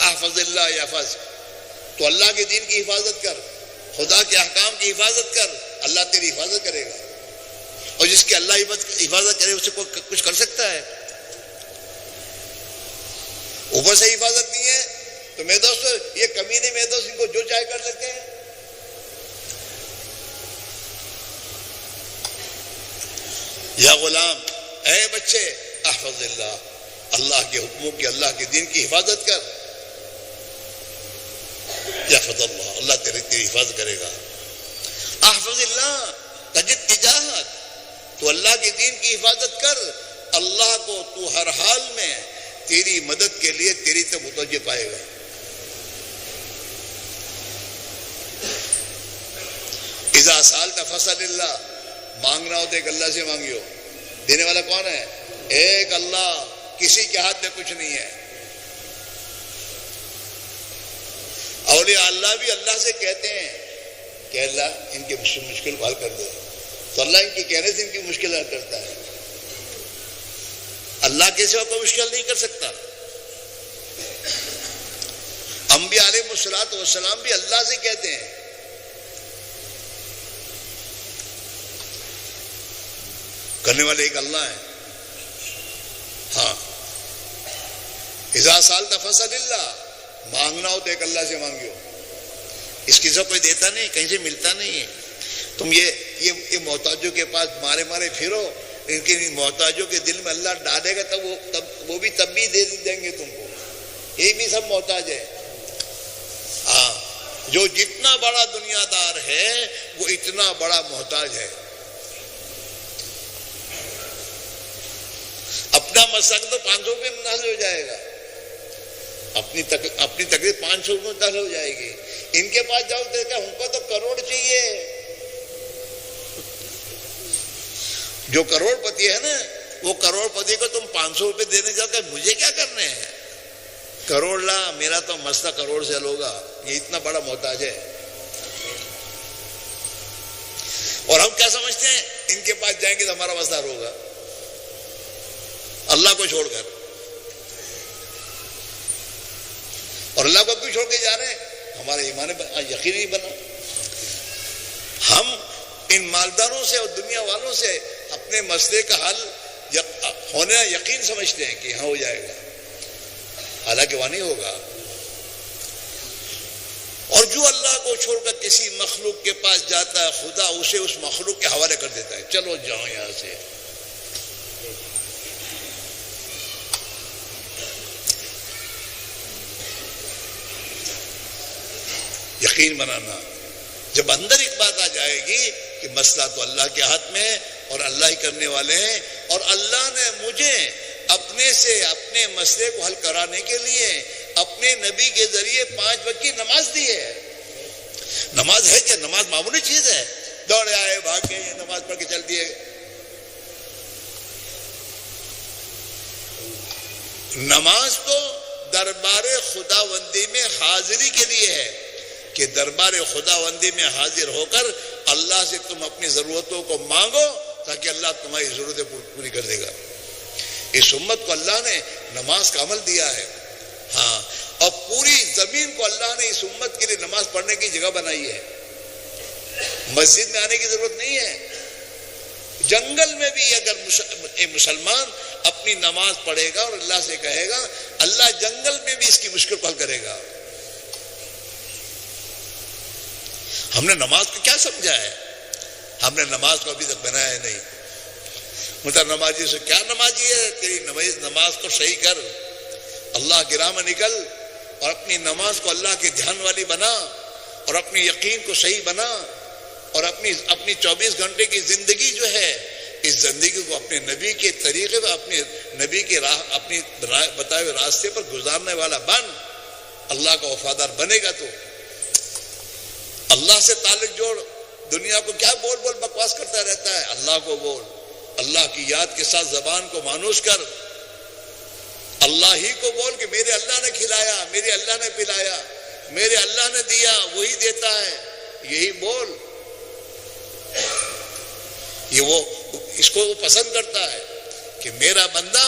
احفظ اللہ یحفظ، تو اللہ کے دین کی حفاظت کر، خدا کے احکام کی حفاظت کر، اللہ تیری حفاظت کرے گا. اور جس کی اللہ حفاظت کرے اسے کوئی کچھ کر سکتا ہے؟ اوپر سے حفاظت نہیں ہے تو میرے دوستو یہ کمینے میرے دوست ان کو جو چاہے کر سکتے ہیں. یا غلام، اے بچے، احفظ اللہ، اللہ کے حکموں کی، اللہ کے دین کی حفاظت کر. یحفظ اللہ، اللہ تیری حفاظت کرے گا. احفظ اللہ تجد تجاہک، تو اللہ کے دین کی حفاظت کر، اللہ کو تو ہر حال میں تیری مدد کے لیے تیری طرف متوجہ پائے گا. اذا سألت فاسأل اللہ، مانگنا ہو تو ایک اللہ سے مانگیو. دینے والا کون ہے؟ ایک اللہ، کسی کے ہاتھ میں کچھ نہیں ہے. اولیاء اللہ بھی اللہ سے کہتے ہیں کہ اللہ ان کے مشکل کو حل کر دے، تو اللہ ان کے کہنے سے ان کی مشکل حل کرتا ہے. اللہ کے سوا کوئی مشکل نہیں کر سکتا. انبیاء علیہ الصلوۃ والسلام بھی اللہ سے کہتے ہیں. کرنے والے ایک اللہ ہیں. ہاں، اذا سألت فاسأل اللہ، مانگنا ہو تو ایک اللہ سے مانگیو. اس کی سب کوئی دیتا نہیں، کہیں سے ملتا نہیں ہے. تم یہ محتاجوں کے پاس مارے پھرو، ان کے محتاجوں کے دل میں اللہ ڈالے گا تب وہ بھی تب بھی دے دیں گے تم کو. یہ بھی سب محتاج ہے. ہاں، جو جتنا بڑا دنیا دار ہے وہ اتنا بڑا محتاج ہے. اپنا مسئلہ تو 500 روپے میں حل ہو جائے گا، اپنی تکلیف 500 روپے میں حل ہو جائے گی. ان کے پاس جاؤ تو ہم کو تو کروڑ چاہیے. جو کروڑ پتی ہے نا، وہ کروڑ پتی کو تم 500 روپے دینے جاؤ کہ مجھے کیا کرنے ہیں، کروڑ لا، میرا تو مسئلہ کروڑ سے حل ہوگا. یہ اتنا بڑا محتاج ہے. اور ہم کیا سمجھتے ہیں، ان کے پاس جائیں گے تو ہمارا مسئلہ حل ہوگا، اللہ کو چھوڑ کر. اور اللہ کو کیوں چھوڑ کے جا رہے ہیں؟ ہمارا ایمان یقین نہیں بنا. ہم ان مالداروں سے اور دنیا والوں سے اپنے مسئلے کا حل ہونے یقین سمجھتے ہیں کہ ہاں ہو جائے گا، حالانکہ وہاں نہیں ہوگا. اور جو اللہ کو چھوڑ کر کسی مخلوق کے پاس جاتا ہے، خدا اسے اس مخلوق کے حوالے کر دیتا ہے. چلو جاؤ یہاں سے. یقین بنانا. جب اندر ایک بات آ جائے گی کہ مسئلہ تو اللہ کے ہاتھ میں ہے اور اللہ ہی کرنے والے ہیں، اور اللہ نے مجھے اپنے سے اپنے مسئلے کو حل کرانے کے لیے اپنے نبی کے ذریعے 5 وقت کی نماز دی ہے. نماز ہے کیا؟ نماز معمولی چیز ہے، دوڑے آئے بھاگ کے نماز پڑھ کے چل دیے. نماز تو دربار خداوندی میں حاضری کے لیے ہے کہ دربار خداوندی میں حاضر ہو کر اللہ سے تم اپنی ضرورتوں کو مانگو تاکہ اللہ تمہاری ضرورتیں پوری کر دے گا. اس امت کو اللہ نے نماز کا عمل دیا ہے. ہاں، اور پوری زمین کو اللہ نے اس امت کے لیے نماز پڑھنے کی جگہ بنائی ہے. مسجد میں آنے کی ضرورت نہیں ہے. جنگل میں بھی اگر مسلمان اپنی نماز پڑھے گا اور اللہ سے کہے گا، اللہ جنگل میں بھی اس کی مشکل کو حل کرے گا. ہم نے نماز کو کیا سمجھا ہے؟ ہم نے نماز کو ابھی تک بنایا ہے نہیں. مطلب نمازی سے کیا نمازی ہے، تیری نماز کو صحیح کر، اللہ کی راہ میں نکل، اور اپنی نماز کو اللہ کے دھیان والی بنا، اور اپنی یقین کو صحیح بنا، اور اپنی 24 گھنٹے کی زندگی جو ہے، اس زندگی کو اپنے نبی کے طریقے پر، اپنے نبی کے راہ، اپنی بتائے ہوئے راستے پر گزارنے والا بن. اللہ کا وفادار بنے گا تو اللہ سے تعلق جوڑ. دنیا کو کیا بول بول بکواس کرتا رہتا ہے، اللہ کو بول. اللہ کی یاد کے ساتھ زبان کو مانوس کر. اللہ ہی کو بول کہ میرے اللہ نے کھلایا، میرے اللہ نے پلایا، میرے اللہ نے دیا، وہی دیتا ہے. یہی بول. یہ وہ اس کو وہ پسند کرتا ہے کہ میرا بندہ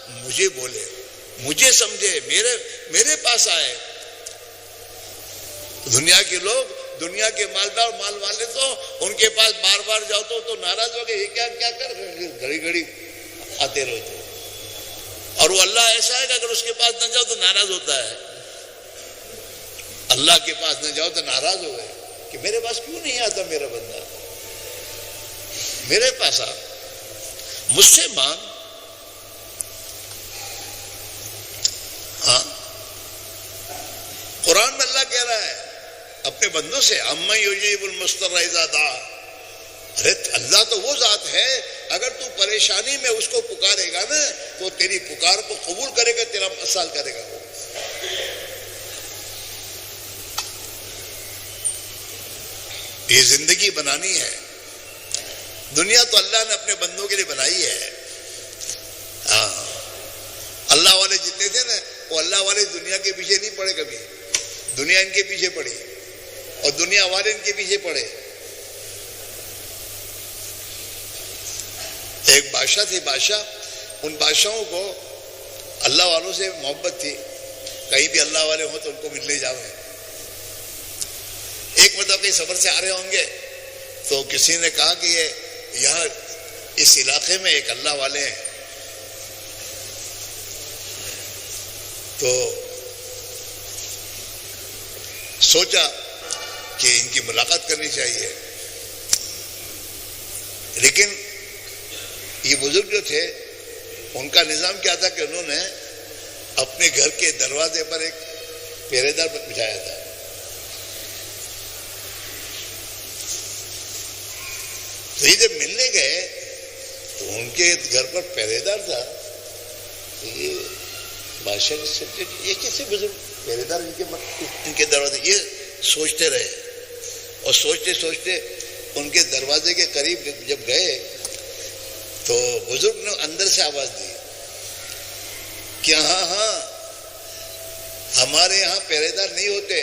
مجھے بولے، مجھے سمجھے، میرے پاس آئے. دنیا کے لوگ، دنیا کے مالدار مال والے تو ان کے پاس بار بار جاؤ تو ناراض ہو گئے، یہ کیا کر گھڑی گھڑی آتے رہو تو. اور وہ اللہ ایسا ہے کہ اگر اس کے پاس نہ جاؤ تو ناراض ہوتا ہے. اللہ کے پاس نہ جاؤ تو ناراض ہو گئے کہ میرے پاس کیوں نہیں آتا میرا بندہ، میرے پاس آ، مجھ سے مانگ. ہاں، قرآن میں اللہ کہہ رہا ہے اپنے بندوں سے، اَمَّن یُجِیبُ الْمُضْطَرَّ اِذَا دَعَاهُ. ارے اللہ تو وہ ذات ہے، اگر تو پریشانی میں اس کو پکارے گا نا تو تیری پکار کو قبول کرے گا، تیرا مسئلہ کرے گا. یہ زندگی بنانی ہے. دنیا تو اللہ نے اپنے بندوں کے لیے بنائی ہے. ہاں، اللہ والے جتنے تھے نا، وہ اللہ والے دنیا کے پیچھے نہیں پڑے کبھی. دنیا ان کے پیچھے پڑی اور دنیا والے ان کے پیچھے پڑے. ایک بادشاہ تھے، بادشاہ، ان بادشاہوں کو اللہ والوں سے محبت تھی. کہیں بھی اللہ والے ہوں تو ان کو ملنے جاؤ. ایک مطلب کہیں سفر سے آ رہے ہوں گے تو کسی نے کہا کہ یہاں اس علاقے میں ایک اللہ والے ہیں، تو سوچا کہ ان کی ملاقات کرنی چاہیے. لیکن یہ بزرگ جو تھے ان کا نظام کیا تھا کہ انہوں نے اپنے گھر کے دروازے پر ایک پہرے دار بٹھایا تھا. تو یہ جب ملنے گئے تو ان کے گھر پر پہرے دار تھا. یہ بادشاہ سمجھے یہ کیسے بزرگ پہرے دار ان کے دروازے, یہ سوچتے رہے اور سوچتے سوچتے ان کے دروازے کے قریب جب گئے تو بزرگ نے اندر سے آواز دی کہ ہاں ہمارے یہاں پہرے دار نہیں ہوتے,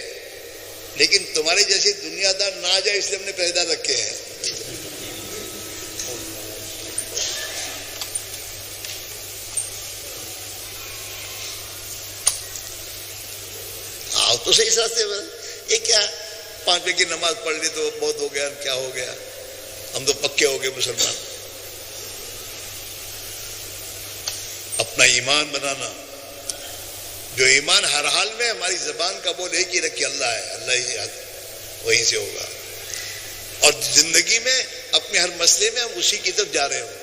لیکن تمہارے جیسے دنیا دار نہ آ جائے اس لیے ہم نے پہرے دار رکھے ہیں. آؤ تو صحیح راستے پر. یہ کیا 5 وقت کی نماز پڑھ لی تو بہت ہو گیا, کیا ہو گیا, ہم تو پکے ہو گئے مسلمان. اپنا ایمان بنانا, جو ایمان ہر حال میں ہماری زبان کا بول ایک ہی رکھے اللہ ہے, اللہ ہی وہیں سے ہوگا, اور زندگی میں اپنے ہر مسئلے میں ہم اسی کی طرف جا رہے ہوں.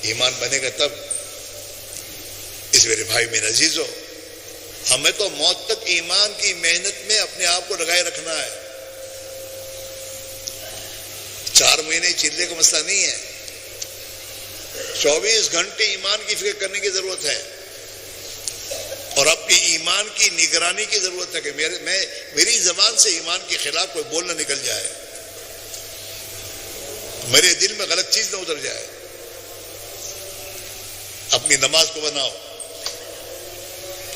ایمان بنے گا تب. اس میرے بھائی میرے عزیزو, ہمیں تو موت تک ایمان کی محنت میں اپنے آپ کو لگائے رکھنا ہے. 4 مہینے چلنے کا مسئلہ نہیں ہے, 24 گھنٹے ایمان کی فکر کرنے کی ضرورت ہے, اور اپنی ایمان کی نگرانی کی ضرورت ہے کہ میری زبان سے ایمان کے خلاف کوئی بول نہ نکل جائے, میرے دل میں غلط چیز نہ اتر جائے. اپنی نماز کو بناؤ,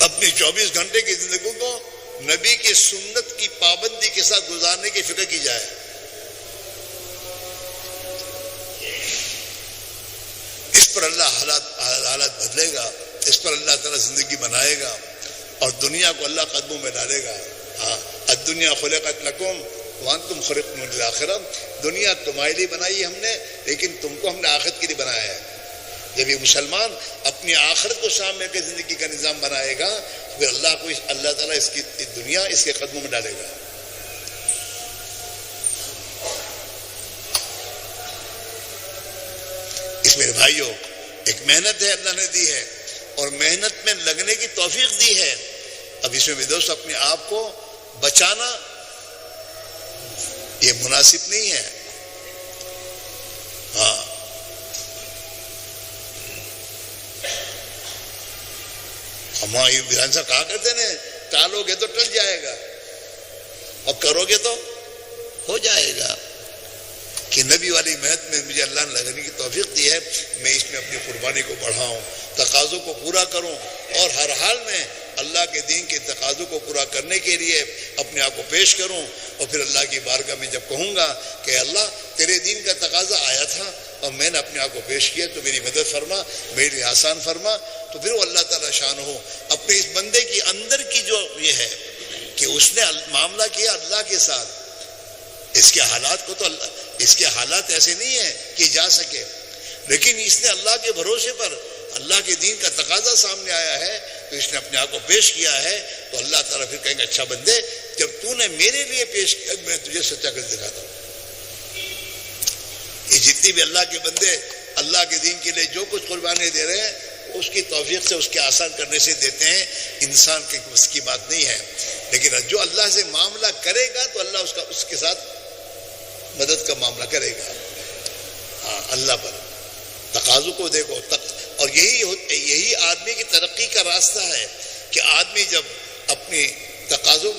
اپنی 24 گھنٹے کی زندگی کو نبی کی سنت کی پابندی کے ساتھ گزارنے کی فکر کی جائے. اس پر اللہ حالات بدلے گا, اس پر اللہ تعالیٰ زندگی بنائے گا, اور دنیا کو اللہ قدموں میں ڈالے گا. ہاں, الدنیا خلقت لکم وانتم خلقتم للآخرہ. دنیا تمہارے لیے بنائی ہم نے, لیکن تم کو ہم نے آخرت کے لیے بنایا ہے. جب یہ مسلمان اپنی آخرت کو سامنے کے زندگی کا نظام بنائے گا, پھر اللہ تعالیٰ اس کی دنیا اس کے قدموں میں ڈالے گا. اس میرے بھائیوں, ایک محنت ہے اللہ نے دی ہے, اور محنت میں لگنے کی توفیق دی ہے. اب اس میں بھی دوست اپنے آپ کو بچانا یہ مناسب نہیں ہے. ہاں, ہمارے بیان صاحب کہا کرتے ہیں ٹالو گے تو ٹل جائے گا, اور کرو گے تو ہو جائے گا. کہ نبی والی محنت میں مجھے اللہ نے لگنے کی توفیق دی ہے, میں اس میں اپنی قربانی کو بڑھاؤں, تقاضوں کو پورا کروں, اور ہر حال میں اللہ کے دین کے تقاضوں کو پورا کرنے کے لیے اپنے آپ کو پیش کروں. اور پھر اللہ کی بارگاہ میں جب کہوں گا کہ اللہ تیرے دین کا تقاضا آیا تھا اور میں نے اپنے آپ کو پیش کیا, تو میری مدد فرما, میرے لیے آسان فرما. تو پھر وہ اللہ تعالیٰ شان ہو. اپنے اس بندے کی اندر کی جو یہ ہے کہ اس نے معاملہ کیا اللہ کے ساتھ, اس کے حالات کو تو اس کے حالات ایسے نہیں ہیں کہ جا سکے, لیکن اس نے اللہ کے بھروسے پر اللہ کے دین کا تقاضا سامنے آیا ہے تو اس نے اپنے آپ کو پیش کیا ہے. تو اللہ تعالیٰ پھر کہیں گے اچھا بندے, جب تو نے میرے لیے پیش کیا میں تجھے سچا کر دکھاتا ہوں. یہ جتنی بھی اللہ کے بندے اللہ کے دین کے لیے جو کچھ قربانی دے رہے ہیں, اس کی توفیق سے, اس کے آسان کرنے سے دیتے ہیں. انسان کے بس کی بات نہیں ہے, لیکن جو اللہ سے معاملہ کرے گا تو اللہ اس کے ساتھ مدد کا معاملہ کرے گا. ہاں, اللہ پر تقاضوں کو دیکھو, اور یہی آدمی کی ترقی کا راستہ ہے کہ آدمی جب اپنی تقاضوں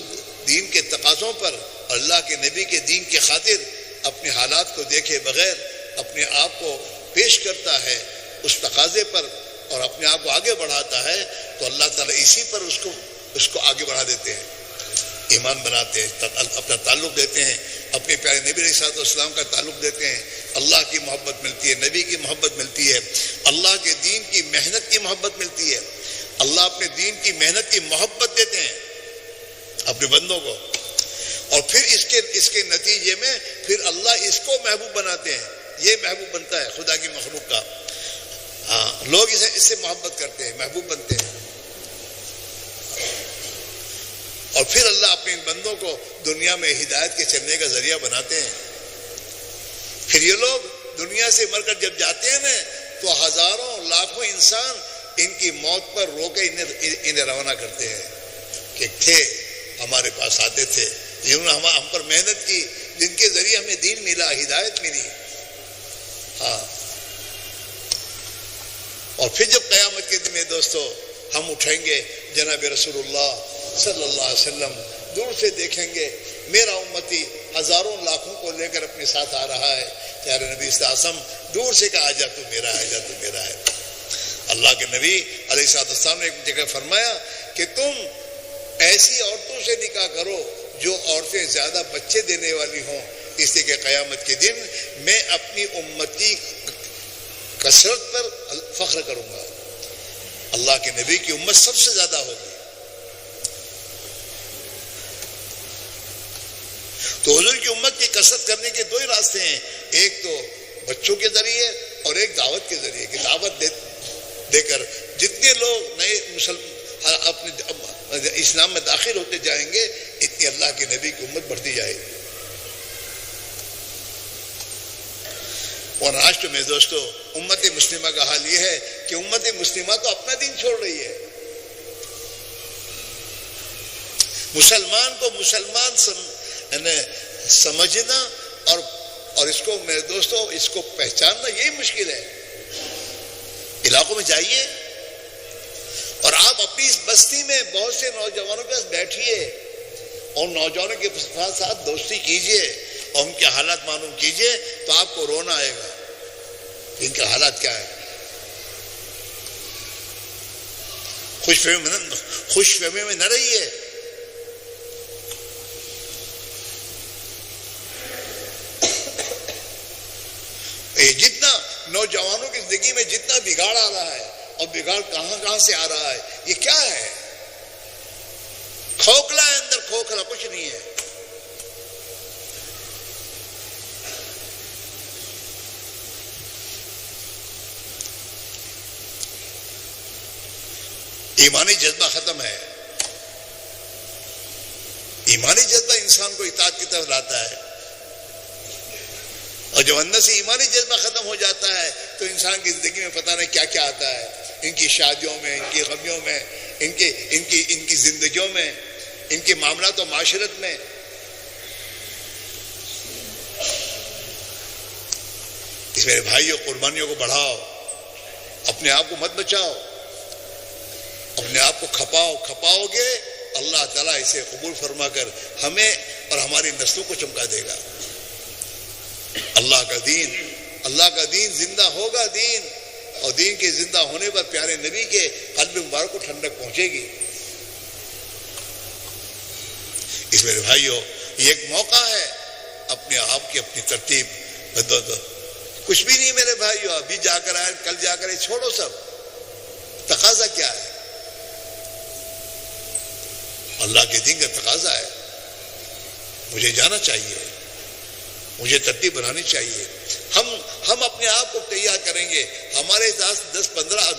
دین کے تقاضوں پر اللہ کے نبی کے دین کے خاطر اپنے حالات کو دیکھے بغیر اپنے آپ کو پیش کرتا ہے اس تقاضے پر اور اپنے آپ کو آگے بڑھاتا ہے, تو اللہ تعالیٰ اسی پر اس کو آگے بڑھا دیتے ہیں, ایمان بناتے ہیں, اپنا تعلق دیتے ہیں, اپنے پیارے نبی علیہ الصلوۃ والسلام کا تعلق دیتے ہیں. اللہ کی محبت ملتی ہے, نبی کی محبت ملتی ہے, اللہ کے دین کی محنت کی محبت ملتی ہے. اللہ اپنے دین کی محنت کی محبت دیتے ہیں اپنے بندوں کو, اور پھر اس کے نتیجے میں پھر اللہ اس کو محبوب بناتے ہیں. یہ محبوب بنتا ہے خدا کی مخلوق کا. ہاں, لوگ اس سے محبت کرتے ہیں, محبوب بنتے ہیں, اور پھر اللہ اپنے ان بندوں کو دنیا میں ہدایت کے چلنے کا ذریعہ بناتے ہیں. پھر یہ لوگ دنیا سے مر کر جب جاتے ہیں نا, تو ہزاروں لاکھوں انسان ان کی موت پر رو کے انہیں روانہ کرتے ہیں کہ تھے ہمارے پاس آتے تھے، جنہوں نے ہم پر محنت کی، جن کے ذریعے ہمیں دین ملا، ہدایت ملی. ہاں، اور پھر جب قیامت کے دن میں دوستو ہم اٹھیں گے، جناب رسول اللہ صلی اللہ علیہ وسلم دور سے دیکھیں گے، میرا امتی ہزاروں لاکھوں کو لے کر اپنے ساتھ آ رہا ہے. پیارے نبی صلی اللہ علیہ وسلم دور سے کہا، آجا تو میرا ہے، آجا تو میرا ہے. اللہ کے نبی علیہ الصلوۃ والسلام نے ایک جگہ فرمایا کہ تم ایسی عورتوں سے نکاح کرو جو عورتیں زیادہ بچے دینے والی ہوں، اس لیے کہ قیامت کے دن میں اپنی امتی کثرت پر فخر کروں گا. اللہ کے نبی کی امت سب سے زیادہ ہوگی. تو حضور کی امت کی کثرت کرنے کے دو ہی راستے ہیں، ایک تو بچوں کے ذریعے اور ایک دعوت کے ذریعے، کہ دعوت دے کر جتنے لوگ نئے اپنے اسلام میں داخل ہوتے جائیں گے، اتنی اللہ کے نبی کی امت بڑھتی جائے گی. اور آج تو میرے دوستو امت مسلمہ کا حال یہ ہے کہ امت مسلمہ تو اپنا دین چھوڑ رہی ہے. مسلمان کو مسلمان سمجھنا اور اس کو میرے دوستو اس کو پہچاننا یہی مشکل ہے. علاقوں میں جائیے اور آپ اپنی اس بستی میں بہت سے نوجوانوں کے ساتھ بیٹھیے اور نوجوانوں کے ساتھ دوستی کیجیے اور ان کے حالات معلوم کیجیے تو آپ کو رونا آئے گا. ان کے حالات کیا ہے؟ خوش فہمی میں نہ رہیے. جتنا نوجوانوں کی زندگی میں جتنا بگاڑ آ رہا ہے، اور بگاڑ کہاں سے آ رہا ہے، یہ کیا ہے؟ کھوکھلا ہے اندر، کھوکھلا، کچھ نہیں ہے. ایمانی جذبہ ختم ہے. ایمانی جذبہ انسان کو اطاعت کی طرف لاتا ہے، اور جب اندر سے ایمانی جذبہ ختم ہو جاتا ہے تو انسان کی زندگی میں پتہ نہیں کیا کیا آتا ہے. ان کی شادیوں میں، ان کی غمیوں میں، ان کی زندگیوں میں، ان کے معاملات و معاشرت میں. اس میرے بھائیوں، قربانیوں کو بڑھاؤ، اپنے آپ کو مت بچاؤ. اپنے آپ کو کھپاؤ گے اللہ تعالیٰ اسے قبول فرما کر ہمیں اور ہماری نسلوں کو چمکا دے گا. اللہ کا دین زندہ ہوگا. اور دین کے زندہ ہونے پر پیارے نبی کے قلب مبارک کو ٹھنڈک پہنچے گی. اس میرے بھائیوں یہ ایک موقع ہے اپنے آپ کی اپنی ترتیب بدل. کچھ بھی نہیں میرے بھائیوں، ابھی جا کر آئے، کل جا کر آئے، چھوڑو سب. تقاضا کیا ہے؟ اللہ کے دین کا تقاضا ہے. مجھے جانا چاہیے، مجھے ترتیب بنانی چاہیے. ہم اپنے آپ کو تیار کریں گے. ہمارے ساتھ 10-15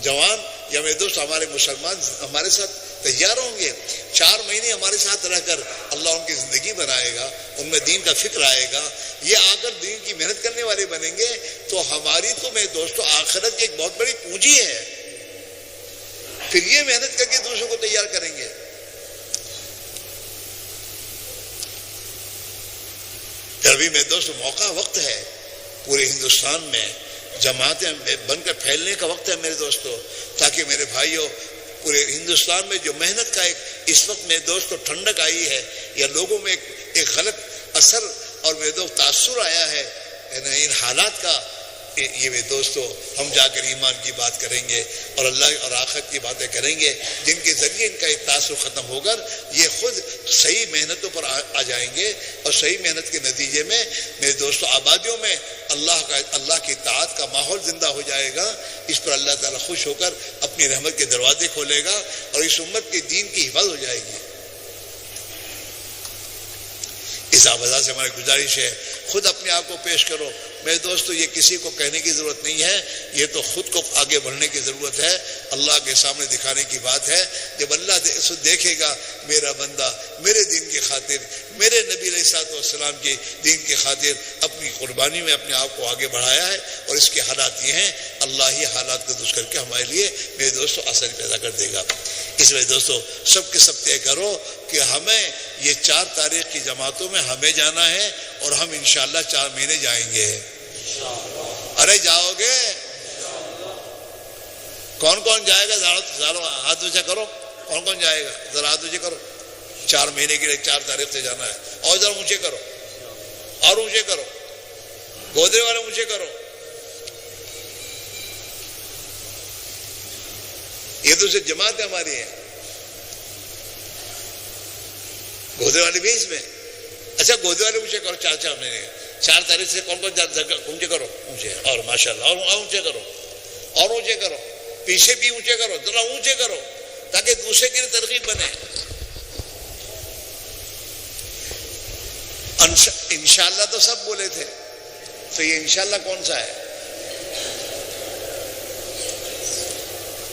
جوان یا میرے دوست ہمارے مسلمان ہمارے ساتھ تیار ہوں گے. 4 مہینے ہمارے ساتھ رہ کر اللہ ان کی زندگی بنائے گا، ان میں دین کا فکر آئے گا. یہ آ کر دین کی محنت کرنے والے بنیں گے تو ہماری تو میرے دوستوں آخرت کی ایک بہت بڑی پونجی ہے. پھر یہ محنت کر کے دوسروں کو تیار کریں گے. ابھی میرے دوست موقع وقت ہے، پورے ہندوستان میں جماعتیں بن کر پھیلنے کا وقت ہے میرے دوستوں، تاکہ میرے بھائیوں پورے ہندوستان میں جو محنت کا ایک اس وقت میرے دوستوں ٹھنڈک آئی ہے یا لوگوں میں ایک غلط اثر اور میرے دوست تاثر آیا ہے ان حالات کا، یہ میرے دوستوں ہم جا کر ایمان کی بات کریں گے اور اللہ اور آخرت کی باتیں کریں گے، جن کے ذریعے ان کا ایک تاثر ختم ہو کر یہ خود صحیح محنتوں پر آ جائیں گے. اور صحیح محنت کے نتیجے میں میرے دوستوں آبادیوں میں اللہ کی اطاعت کا ماحول زندہ ہو جائے گا. اس پر اللہ تعالیٰ خوش ہو کر اپنی رحمت کے دروازے کھولے گا اور اس امت کے دین کی حفاظت ہو جائے گی. اس آبادہ سے ہماری گزارش ہے، خود اپنے آپ کو پیش کرو، میرے دوستو یہ کسی کو کہنے کی ضرورت نہیں ہے، یہ تو خود کو آگے بڑھنے کی ضرورت ہے، اللہ کے سامنے دکھانے کی بات ہے۔ جب اللہ دیکھے گا میرا بندہ میرے دین کی خاطر، میرے نبی علیہ الصلوۃ والسلام کے دین کی خاطر اپنی قربانی میں اپنے آپ کو آگے بڑھایا ہے، اور اس کے حالات یہ ہیں، اللہ ہی حالات کو درست کر کے ہمارے لیے میرے دوستو اثر پیدا کر دے گا۔ اس وجہ دوستو سب کے سب طے کرو کہ ہمیں یہ 4 تاریخ کی جماعتوں میں ہمیں جانا ہے، اور ہم انشاءاللہ 4 مہینے جائیں گے۔ ارے جاؤ گے؟ کون کون جائے گا؟ ذرا ہاتھ اونچا کرو، کون کون جائے گا؟ ذرا ہاتھ اونچے کرو۔ 4 مہینے کے لیے 4 تاریخ سے جانا ہے، اور ذرا اونچے کرو، اور اونچے کرو، گودرے والے اونچے کرو۔ یہ تو صرف جماعت ہماری ہے، گودرے والے بھی اس میں۔ اچھا گودرے والے اونچے کرو 4 مہینے 4 تاریخ سے کون کون اونچے کرو، اونچے، اور ماشاءاللہ اور اونچے کرو، اور اونچے کرو، پیچھے بھی اونچے کرو، ذرا اونچے کرو تاکہ دوسرے کی ترغیب بنے۔ انشاءاللہ تو سب بولے تھے، تو یہ انشاءاللہ کون سا ہے؟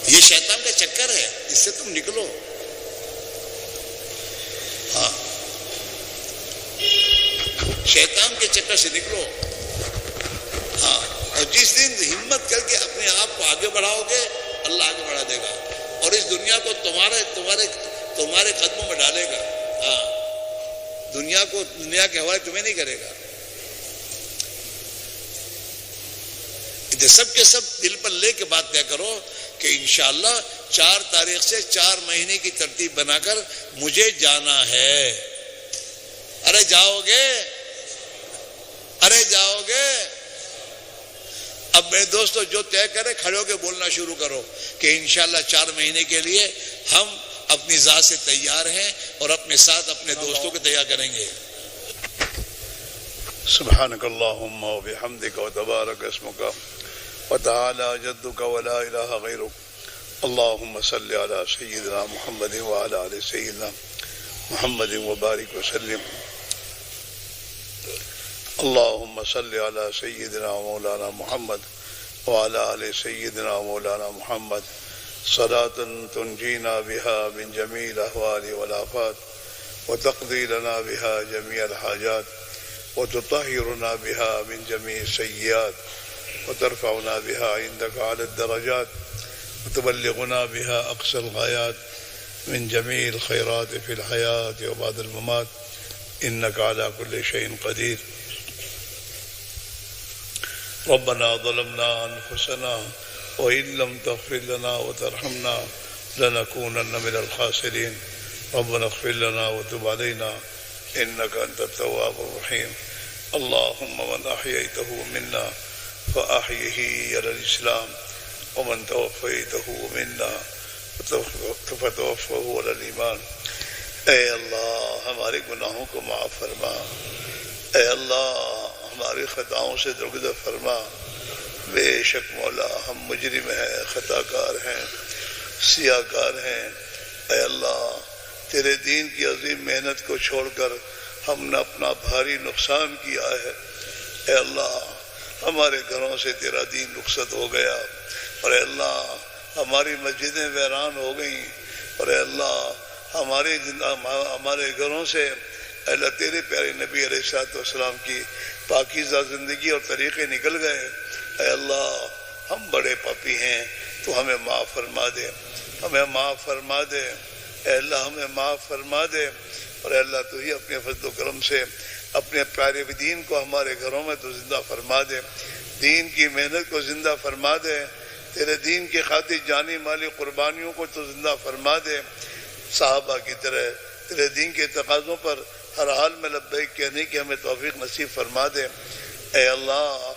یہ شیطان کا چکر ہے، اس سے تم نکلو۔ ہاں شیطان کے چکر سے نکلو۔ ہاں، اور جس دن ہمت کر کے اپنے آپ کو آگے بڑھاؤ گے اللہ آگے بڑھا دے گا، اور اس دنیا کو تمہارے قدموں میں ڈالے گا۔ ہاں، دنیا کے حوالے تمہیں نہیں کرے گا۔ سب کے سب دل پر لے کے بات طے کرو کہ انشاءاللہ 4 تاریخ سے 4 مہینے کی ترتیب بنا کر مجھے جانا ہے۔ ارے جاؤ گے؟ ارے جاؤ گے؟ اب میرے دوستو جو طے کرے کھڑے ہو کے بولنا شروع کرو کہ انشاءاللہ 4 مہینے کے لیے ہم اپنی ذات سے تیار ہیں، اور اپنے ساتھ اپنے دوستوں کو تیار کریں گے۔ سبحانک اللہم و بحمدک و تبارک اسمک وتعالی جدک ولا الہ غیرک، اللہم صلی علی سیدنا محمد وعلی آل سیدنا محمد وبارک وسلم، اللہم صلی علی سیدنا مولانا محمد وعلی آل سیدنا مولانا محمد، صلاة تنجینا بها من جمیع الاحوال والآفات وتقضی لنا بها جمیع الحاجات وتطهرنا بها من جميع السيئات وترفعنا بها عندك على الدرجات وتبلغنا بها أقصى الغايات من جميع الخيرات في الحياة وبعد الممات إنك على كل شيء قدير. ربنا ظلمنا أنفسنا وإن لم تغفر لنا وترحمنا لنكونن من الخاسرين. ربنا اغفر لنا وتب علينا إنك أنت التواب الرحيم. اللهم من أحييته منا فأحيه على الإسلام، ومن توفيته منا فتوفه على الإيمان. اے اللہ ہمارے گناہوں کو معاف فرما، اے اللہ ہماری خطاؤں سے درگزر فرما۔ بے شک مولا ہم مجرم ہیں، خطا کار ہیں، سیاہ کار ہیں۔ اے اللہ تیرے دین کی عظیم محنت کو چھوڑ کر ہم نے اپنا بھاری نقصان کیا ہے۔ اے اللہ ہمارے گھروں سے تیرا دین رخصت ہو گیا، اور اے اللہ ہماری مسجدیں ویران ہو گئیں، اور اے اللہ ہمارے گھروں سے اے اللہ تیرے پیارے نبی علیہ الصلوۃ والسلام کی پاکیزہ زندگی اور طریقے نکل گئے۔ اے اللہ ہم بڑے پاپی ہیں، تو ہمیں معاف فرما دے، ہمیں معاف فرما دے۔ اے اللہ ہمیں معاف فرما دے، اور اے اللہ تو ہی اپنے فضل و کرم سے اپنے پیارے دین کو ہمارے گھروں میں تو زندہ فرما دے، دین کی محنت کو زندہ فرما دے، تیرے دین کی خاطر جانی مالی قربانیوں کو تو زندہ فرما دے، صحابہ کی طرح تیرے دین کے تقاضوں پر ہر حال میں لبیک کہنے کی ہمیں توفیق نصیب فرما دے۔ اے اللہ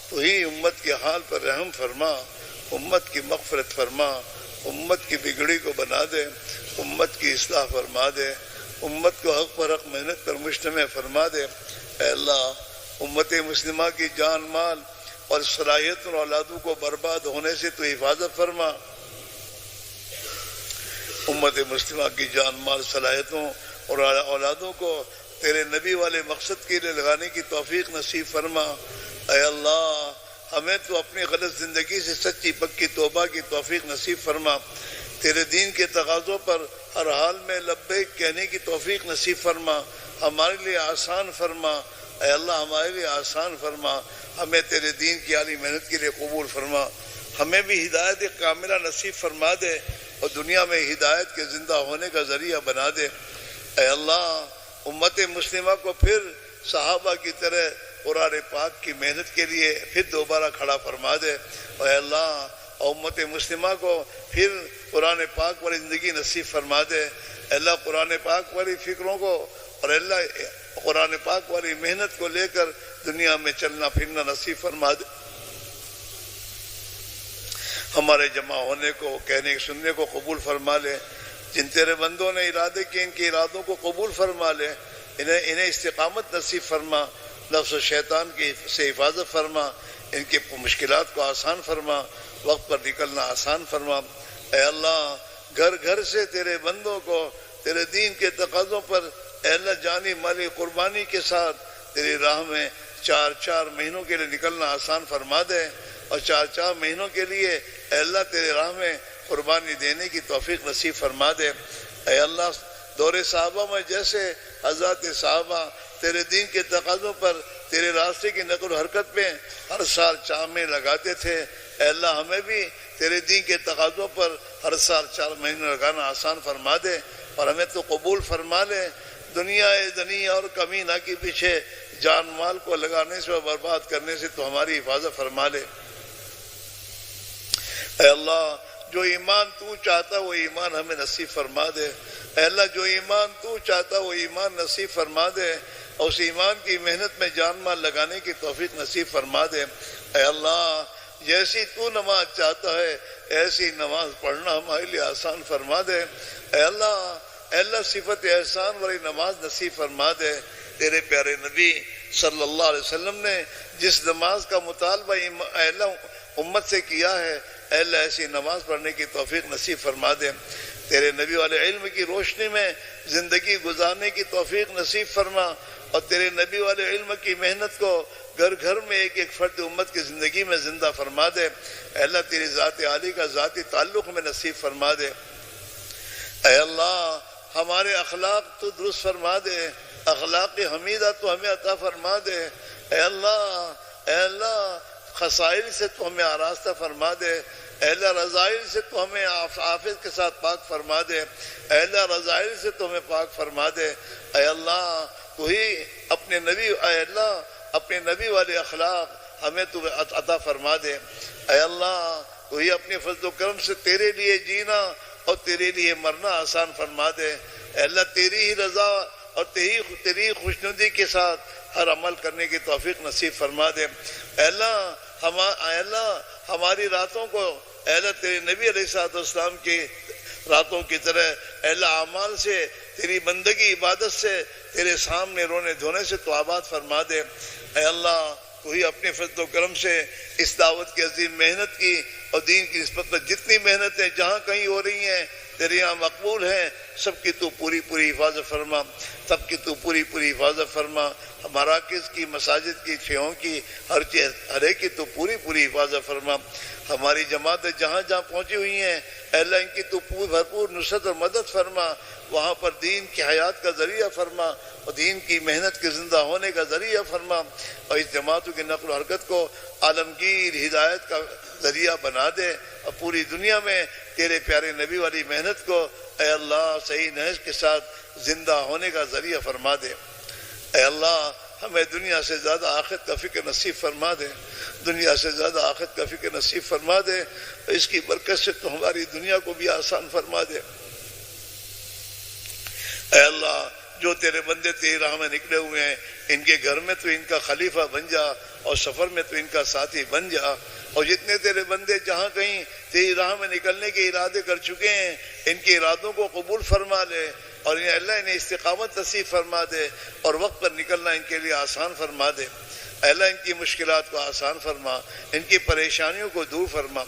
تو ہی امت کے حال پر رحم فرما، امت کی مغفرت فرما، امت کی بگڑی کو بنا دے، امت کی اصلاح فرما دے، امت کو حق پر حق محنت پر مجتمع فرما دے۔ اے اللہ امت مسلمہ کی جان مال اور صلاحیت اور اولادوں کو برباد ہونے سے تو حفاظت فرما، امت مسلمہ کی جان مال صلاحیتوں اور اولادوں کو تیرے نبی والے مقصد کے لیے لگانے کی توفیق نصیب فرما۔ اے اللہ ہمیں تو اپنی غلط زندگی سے سچی پکی توبہ کی توفیق نصیب فرما، تیرے دین کے تقاضوں پر ہر حال میں لبیک کہنے کی توفیق نصیب فرما، ہمارے لیے آسان فرما، اے اللہ ہمارے لیے آسان فرما، ہمیں تیرے دین کی عالی محنت کے لیے قبول فرما، ہمیں بھی ہدایت کاملہ نصیب فرما دے اور دنیا میں ہدایت کے زندہ ہونے کا ذریعہ بنا دے۔ اے اللہ امت مسلمہ کو پھر صحابہ کی طرح قرآن پاک کی محنت کے لیے پھر دوبارہ کھڑا فرما دے، اے اللہ امت مسلمہ کو پھر قرآن پاک والی زندگی نصیب فرما دے، اے اللہ قرآن پاک والی فکروں کو اور اللہ قرآن پاک والی محنت کو لے کر دنیا میں چلنا پھرنا نصیب فرما دے، ہمارے جمع ہونے کو کہنے سننے کو قبول فرما لے، جن تیرے بندوں نے ارادے کیے ان کے ارادوں کو قبول فرما لے، انہیں استقامت نصیب فرما، نفس و شیطان کی سے حفاظت فرما، ان کی مشکلات کو آسان فرما، وقت پر نکلنا آسان فرما۔ اے اللہ گھر گھر سے تیرے بندوں کو تیرے دین کے تقاضوں پر اے اللہ جانی مالی قربانی کے ساتھ تیری راہ میں 4 مہینوں کے لیے نکلنا آسان فرما دے، اور 4 مہینوں کے لیے اے اللہ تیرے راہ میں قربانی دینے کی توفیق نصیب فرما دے۔ اے اللہ دور صحابہ میں جیسے حضرات صحابہ تیرے دین کے تقاضوں پر تیرے راستے کی نقل و حرکت میں ہر سال 4 مہینے لگاتے تھے، اے اللہ ہمیں بھی تیرے دین کے تقاضوں پر ہر سال 4 مہینے لگانا آسان فرما دے، اور ہمیں تو قبول فرما لے، دنیا دنیا اور کمینہ کے پیچھے جان مال کو لگانے سے اور برباد کرنے سے تو ہماری حفاظت فرما لے۔ اے اللہ جو ایمان تو چاہتا وہ ایمان ہمیں نصیب فرما دے، اے اللہ جو ایمان تو چاہتا وہ ایمان نصیب فرما دے، اور اس ایمان کی محنت میں جان مال لگانے کی توفیق نصیب فرما دے۔ اے اللہ جیسی تو نماز چاہتا ہے ایسی نماز پڑھنا ہمارے لیے آسان فرما دے۔ اے اللہ صفت احسان والی نماز نصیب فرما دے۔ تیرے پیارے نبی صلی اللہ علیہ وسلم نے جس نماز کا مطالبہ اے اللہ امت سے کیا ہے، اے اللہ ایسی نماز پڑھنے کی توفیق نصیب فرما دے۔ تیرے نبی والے علم کی روشنی میں زندگی گزارنے کی توفیق نصیب فرما، اور تیرے نبی والے علم کی محنت کو گھر گھر میں ایک فرد امت کی زندگی میں زندہ فرما دے۔ اے اللہ تیری ذات عالی کا ذاتی تعلق میں نصیب فرما دے۔ اے اللہ ہمارے اخلاق تو درست فرما دے، اخلاق حمیدہ تو ہمیں عطا فرما دے۔ اے اللہ خسائل سے تو ہمیں آراستہ فرما دے، اے اللہ رضائل سے تو ہمیں عافیت کے ساتھ پاک فرما دے، اے اللہ رضائل سے تو ہمیں پاک فرما دے۔ اے اللہ تو ہی اپنے نبی والے اخلاق ہمیں تو عطا فرما دے۔ اے اللہ تو ہی اپنے فضل و کرم سے تیرے لیے جینا اور تیرے لیے مرنا آسان فرما دے۔ اے اللہ تیری ہی رضا اور تیری خوشنودی کے ساتھ ہر عمل کرنے کی توفیق نصیب فرما دے۔ اے اللہ ہماری راتوں کو اے اللہ تیرے نبی علیہ السلام کی راتوں کی طرح اے اللہ اعمال سے تیری بندگی عبادت سے تیرے سامنے رونے دھونے سے تو آباد فرما دے۔ اے اللہ تو ہی اپنے فضل و کرم سے اس دعوت کی عظیم محنت کی اور دین کی نسبت پر جتنی محنتیں جہاں کہیں ہو رہی ہیں تیرے یہاں مقبول ہیں، سب کی تو پوری حفاظت فرما، سب کی تو پوری حفاظت فرما، مراکز کی مساجد کی چھیوں کی ہر ایک کی تو پوری حفاظت فرما۔ ہماری جماعتیں جہاں جہاں پہنچی ہوئی ہیں اے اللہ ان کی تو بھرپور نصرت اور مدد فرما، وہاں پر دین کی حیات کا ذریعہ فرما اور دین کی محنت کے زندہ ہونے کا ذریعہ فرما، اور اس جماعتوں کی نقل و حرکت کو عالمگیر ہدایت کا ذریعہ بنا دے، اور پوری دنیا میں تیرے پیارے نبی والی محنت کو اے اللہ صحیح نہج کے ساتھ زندہ ہونے کا ذریعہ فرما دے۔ اے اللہ ہمیں دنیا سے زیادہ آخرت کا فکر نصیب فرما دے، دنیا سے زیادہ آخرت کا فکر نصیب فرما دے، اور اس کی برکت سے تو ہماری دنیا کو بھی آسان فرما دے۔ اے اللہ جو تیرے بندے تیری راہ میں نکلے ہوئے ہیں ان کے گھر میں تو ان کا خلیفہ بن جا، اور سفر میں تو ان کا ساتھی بن جا، اور جتنے تیرے بندے جہاں کہیں تیری راہ میں نکلنے کے ارادے کر چکے ہیں ان کے ارادوں کو قبول فرما لے، اور انہیں استقامت نصیب فرما دے، اور وقت پر نکلنا ان کے لیے آسان فرما دے۔ اے اللہ ان کی مشکلات کو آسان فرما، ان کی پریشانیوں کو دور فرما۔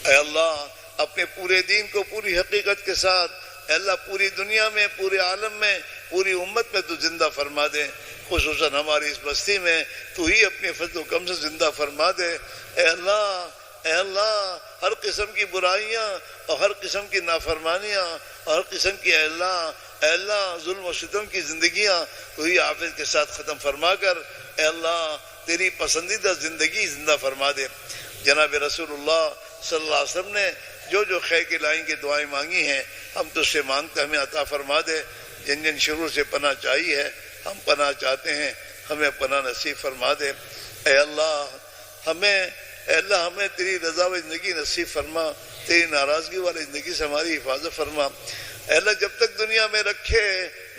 اے اللہ اپنے پورے دین کو پوری حقیقت کے ساتھ اے اللہ پوری دنیا میں، پورے عالم میں، پوری امت میں تو زندہ فرما دے۔ خصوصاً ہماری اس بستی میں تو ہی اپنے فضل و کرم سے زندہ فرما دے۔ اے اللہ ہر قسم کی برائیاں اور ہر قسم کی نافرمانیاں اور ہر قسم کی اے اللہ ظلم و ستم کی زندگیاں تو ہی عافیت کے ساتھ ختم فرما کر اے اللہ تیری پسندیدہ زندگی زندہ فرما دے۔ جناب رسول اللہ صلی اللہ علیہ وسلم نے جو خیر کے لائن کی دعائیں مانگی ہیں ہم تو اس سے مانگتے ہمیں عطا فرما دے۔ جن شرور سے پناہ چاہیے ہے ہم پناہ چاہتے ہیں، ہمیں پناہ نصیب فرما دے۔ اے اللہ ہمیں تیری رضا و زندگی نصیب فرما، تیری ناراضگی والی زندگی سے ہماری حفاظت فرما۔ اے اللہ جب تک دنیا میں رکھے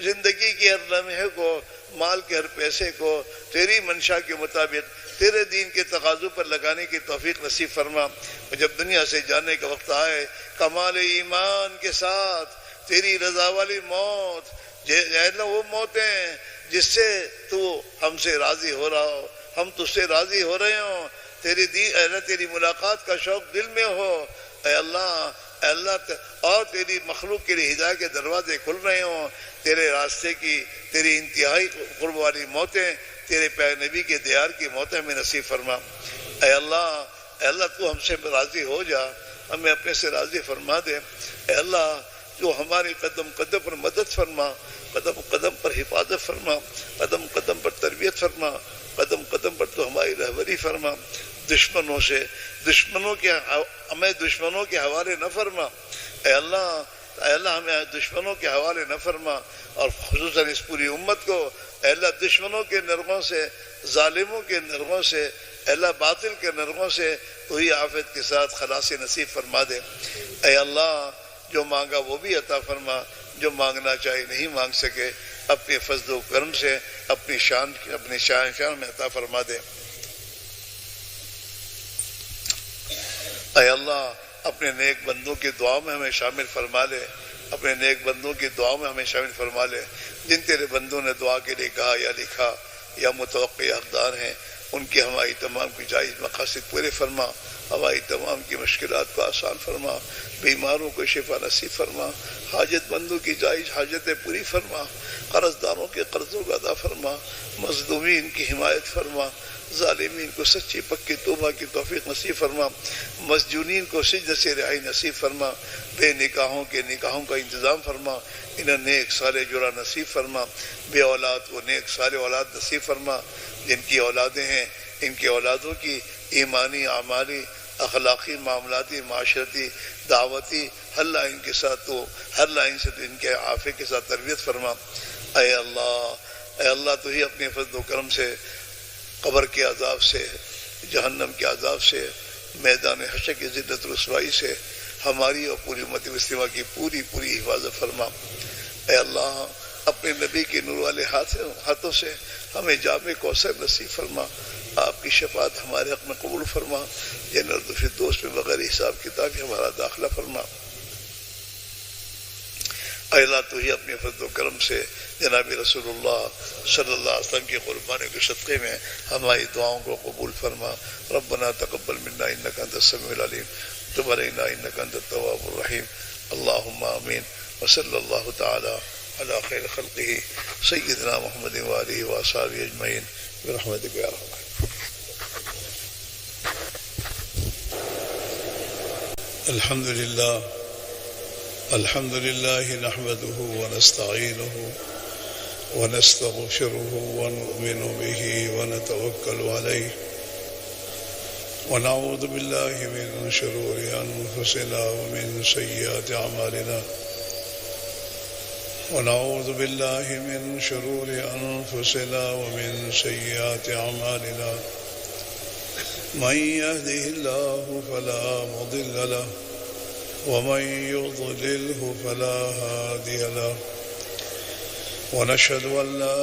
زندگی کے ہر لمحے کو، مال کے ہر پیسے کو تیری منشا کے مطابق تیرے دین کے تقاضوں پر لگانے کی توفیق نصیب فرما۔ اور جب دنیا سے جانے کا وقت آئے کمال ایمان کے ساتھ تیری رضا والی موت، اے اللہ وہ موتیں جس سے تو ہم سے راضی ہو رہا ہو، ہم تجھ سے راضی ہو رہے ہوں، تیری ملاقات کا شوق دل میں ہو۔ اے اللہ اور تیری مخلوق کے لیے ہدایت کے دروازے کھل رہے ہوں، تیرے راستے کی تیری انتہائی قرب والی موتیں، تیرے پیارے نبی کے دیار کی موتیں ہمیں نصیب فرما۔ اے اللہ تو ہم سے راضی ہو جا، ہمیں اپنے سے راضی فرما دے۔ اے اللہ جو ہماری قدم قدم پر مدد فرما، قدم قدم پر حفاظت فرما، قدم قدم پر تربیت فرما، قدم قدم پر تو ہماری رہبری فرما۔ ہمیں دشمنوں کے حوالے نہ فرما۔ اے اللہ ہمیں دشمنوں کے حوالے نہ فرما، اور خصوصاً اس پوری امت کو اے اللہ دشمنوں کے نرغوں سے، ظالموں کے نرغوں سے، اے اللہ باطل کے نرغوں سے تو ہی عافیت کے ساتھ خلاصی نصیب فرما دے۔ اے اللہ جو مانگا وہ بھی عطا فرما، جو مانگنا چاہے نہیں مانگ سکے اپنے فضل و کرم سے اپنی شان میں عطا فرما دے۔ اے اللہ اپنے نیک بندوں کی دعاؤں میں ہمیں شامل فرما لے، اپنے نیک بندوں کی دعاؤں میں ہمیں شامل فرما لے۔ جن تیرے بندوں نے دعا کے لیے کہا یا لکھا یا متوقع حقدار ہیں ان کی ہماری تمام کی جائز مقاصد پورے فرما، ہماری تمام کی مشکلات کو آسان فرما، بیماروں کو شفا نصیب فرما، حاجت مندوں کی جائز حاجتیں پوری فرما، قرض داروں کے قرضوں کو ادا فرما، مظلومین کی حمایت فرما، ظالمین کو سچی پکی توبہ کی توفیق نصیب فرما، مسجونین کو سجن سے رہائی نصیب فرما، بے نکاحوں کے نکاحوں کا انتظام فرما، انہیں نیک صالح جوڑا نصیب فرما، بے اولاد کو نیک صالح اولاد نصیب فرما، جن کی اولادیں ہیں ان کی اولادوں کی ایمانی اعمالی اخلاقی معاملاتی معاشرتی دعوتی ہر لائن کے ساتھ تو ہر لائن سے تو ان کے عافیت کے ساتھ تربیت فرما۔ اے اللہ تو ہی اپنے فضل و کرم سے قبر کے عذاب سے، جہنم کے عذاب سے، میدان حشر کی ذلت رسوائی سے ہماری اور پوری امت مسلمہ کی پوری حفاظت فرما۔ اے اللہ اپنے نبی کے نور والے ہاتھوں سے ہمیں جامع کوثر نصیب فرما، آپ کی شفاعت ہمارے حق میں قبول فرما، جنت الفردوس میں بغیر حساب کتاب ہمارا داخلہ فرما۔ اے اللہ تو ہی اپنے فضل و کرم سے جناب رسول اللہ صلی اللہ علیہ وسلم کی قربانی کے صدقے میں ہماری دعاؤں کو قبول فرما۔ ربنا تقبل منا انک انت السمیع العلیم وتب علینا انک انت التواب الرحیم۔ اللہم آمین وصلی اللہ تعالی علی خیر خلقہ سیدنا محمد وآلہ وصحبہ اجمعین برحمتک یا ارحم الراحمین۔ الحمد لله نحمده ونستعينه ونستغفره ونؤمن به ونتوكل عليه ونعوذ بالله من شرور أنفسنا ومن سيئات أعمالنا ونعوذ بالله من شرور أنفسنا ومن سيئات أعمالنا من يهده الله فلا مضل له ومن يضلله فلا هادي له ونشهد أن لا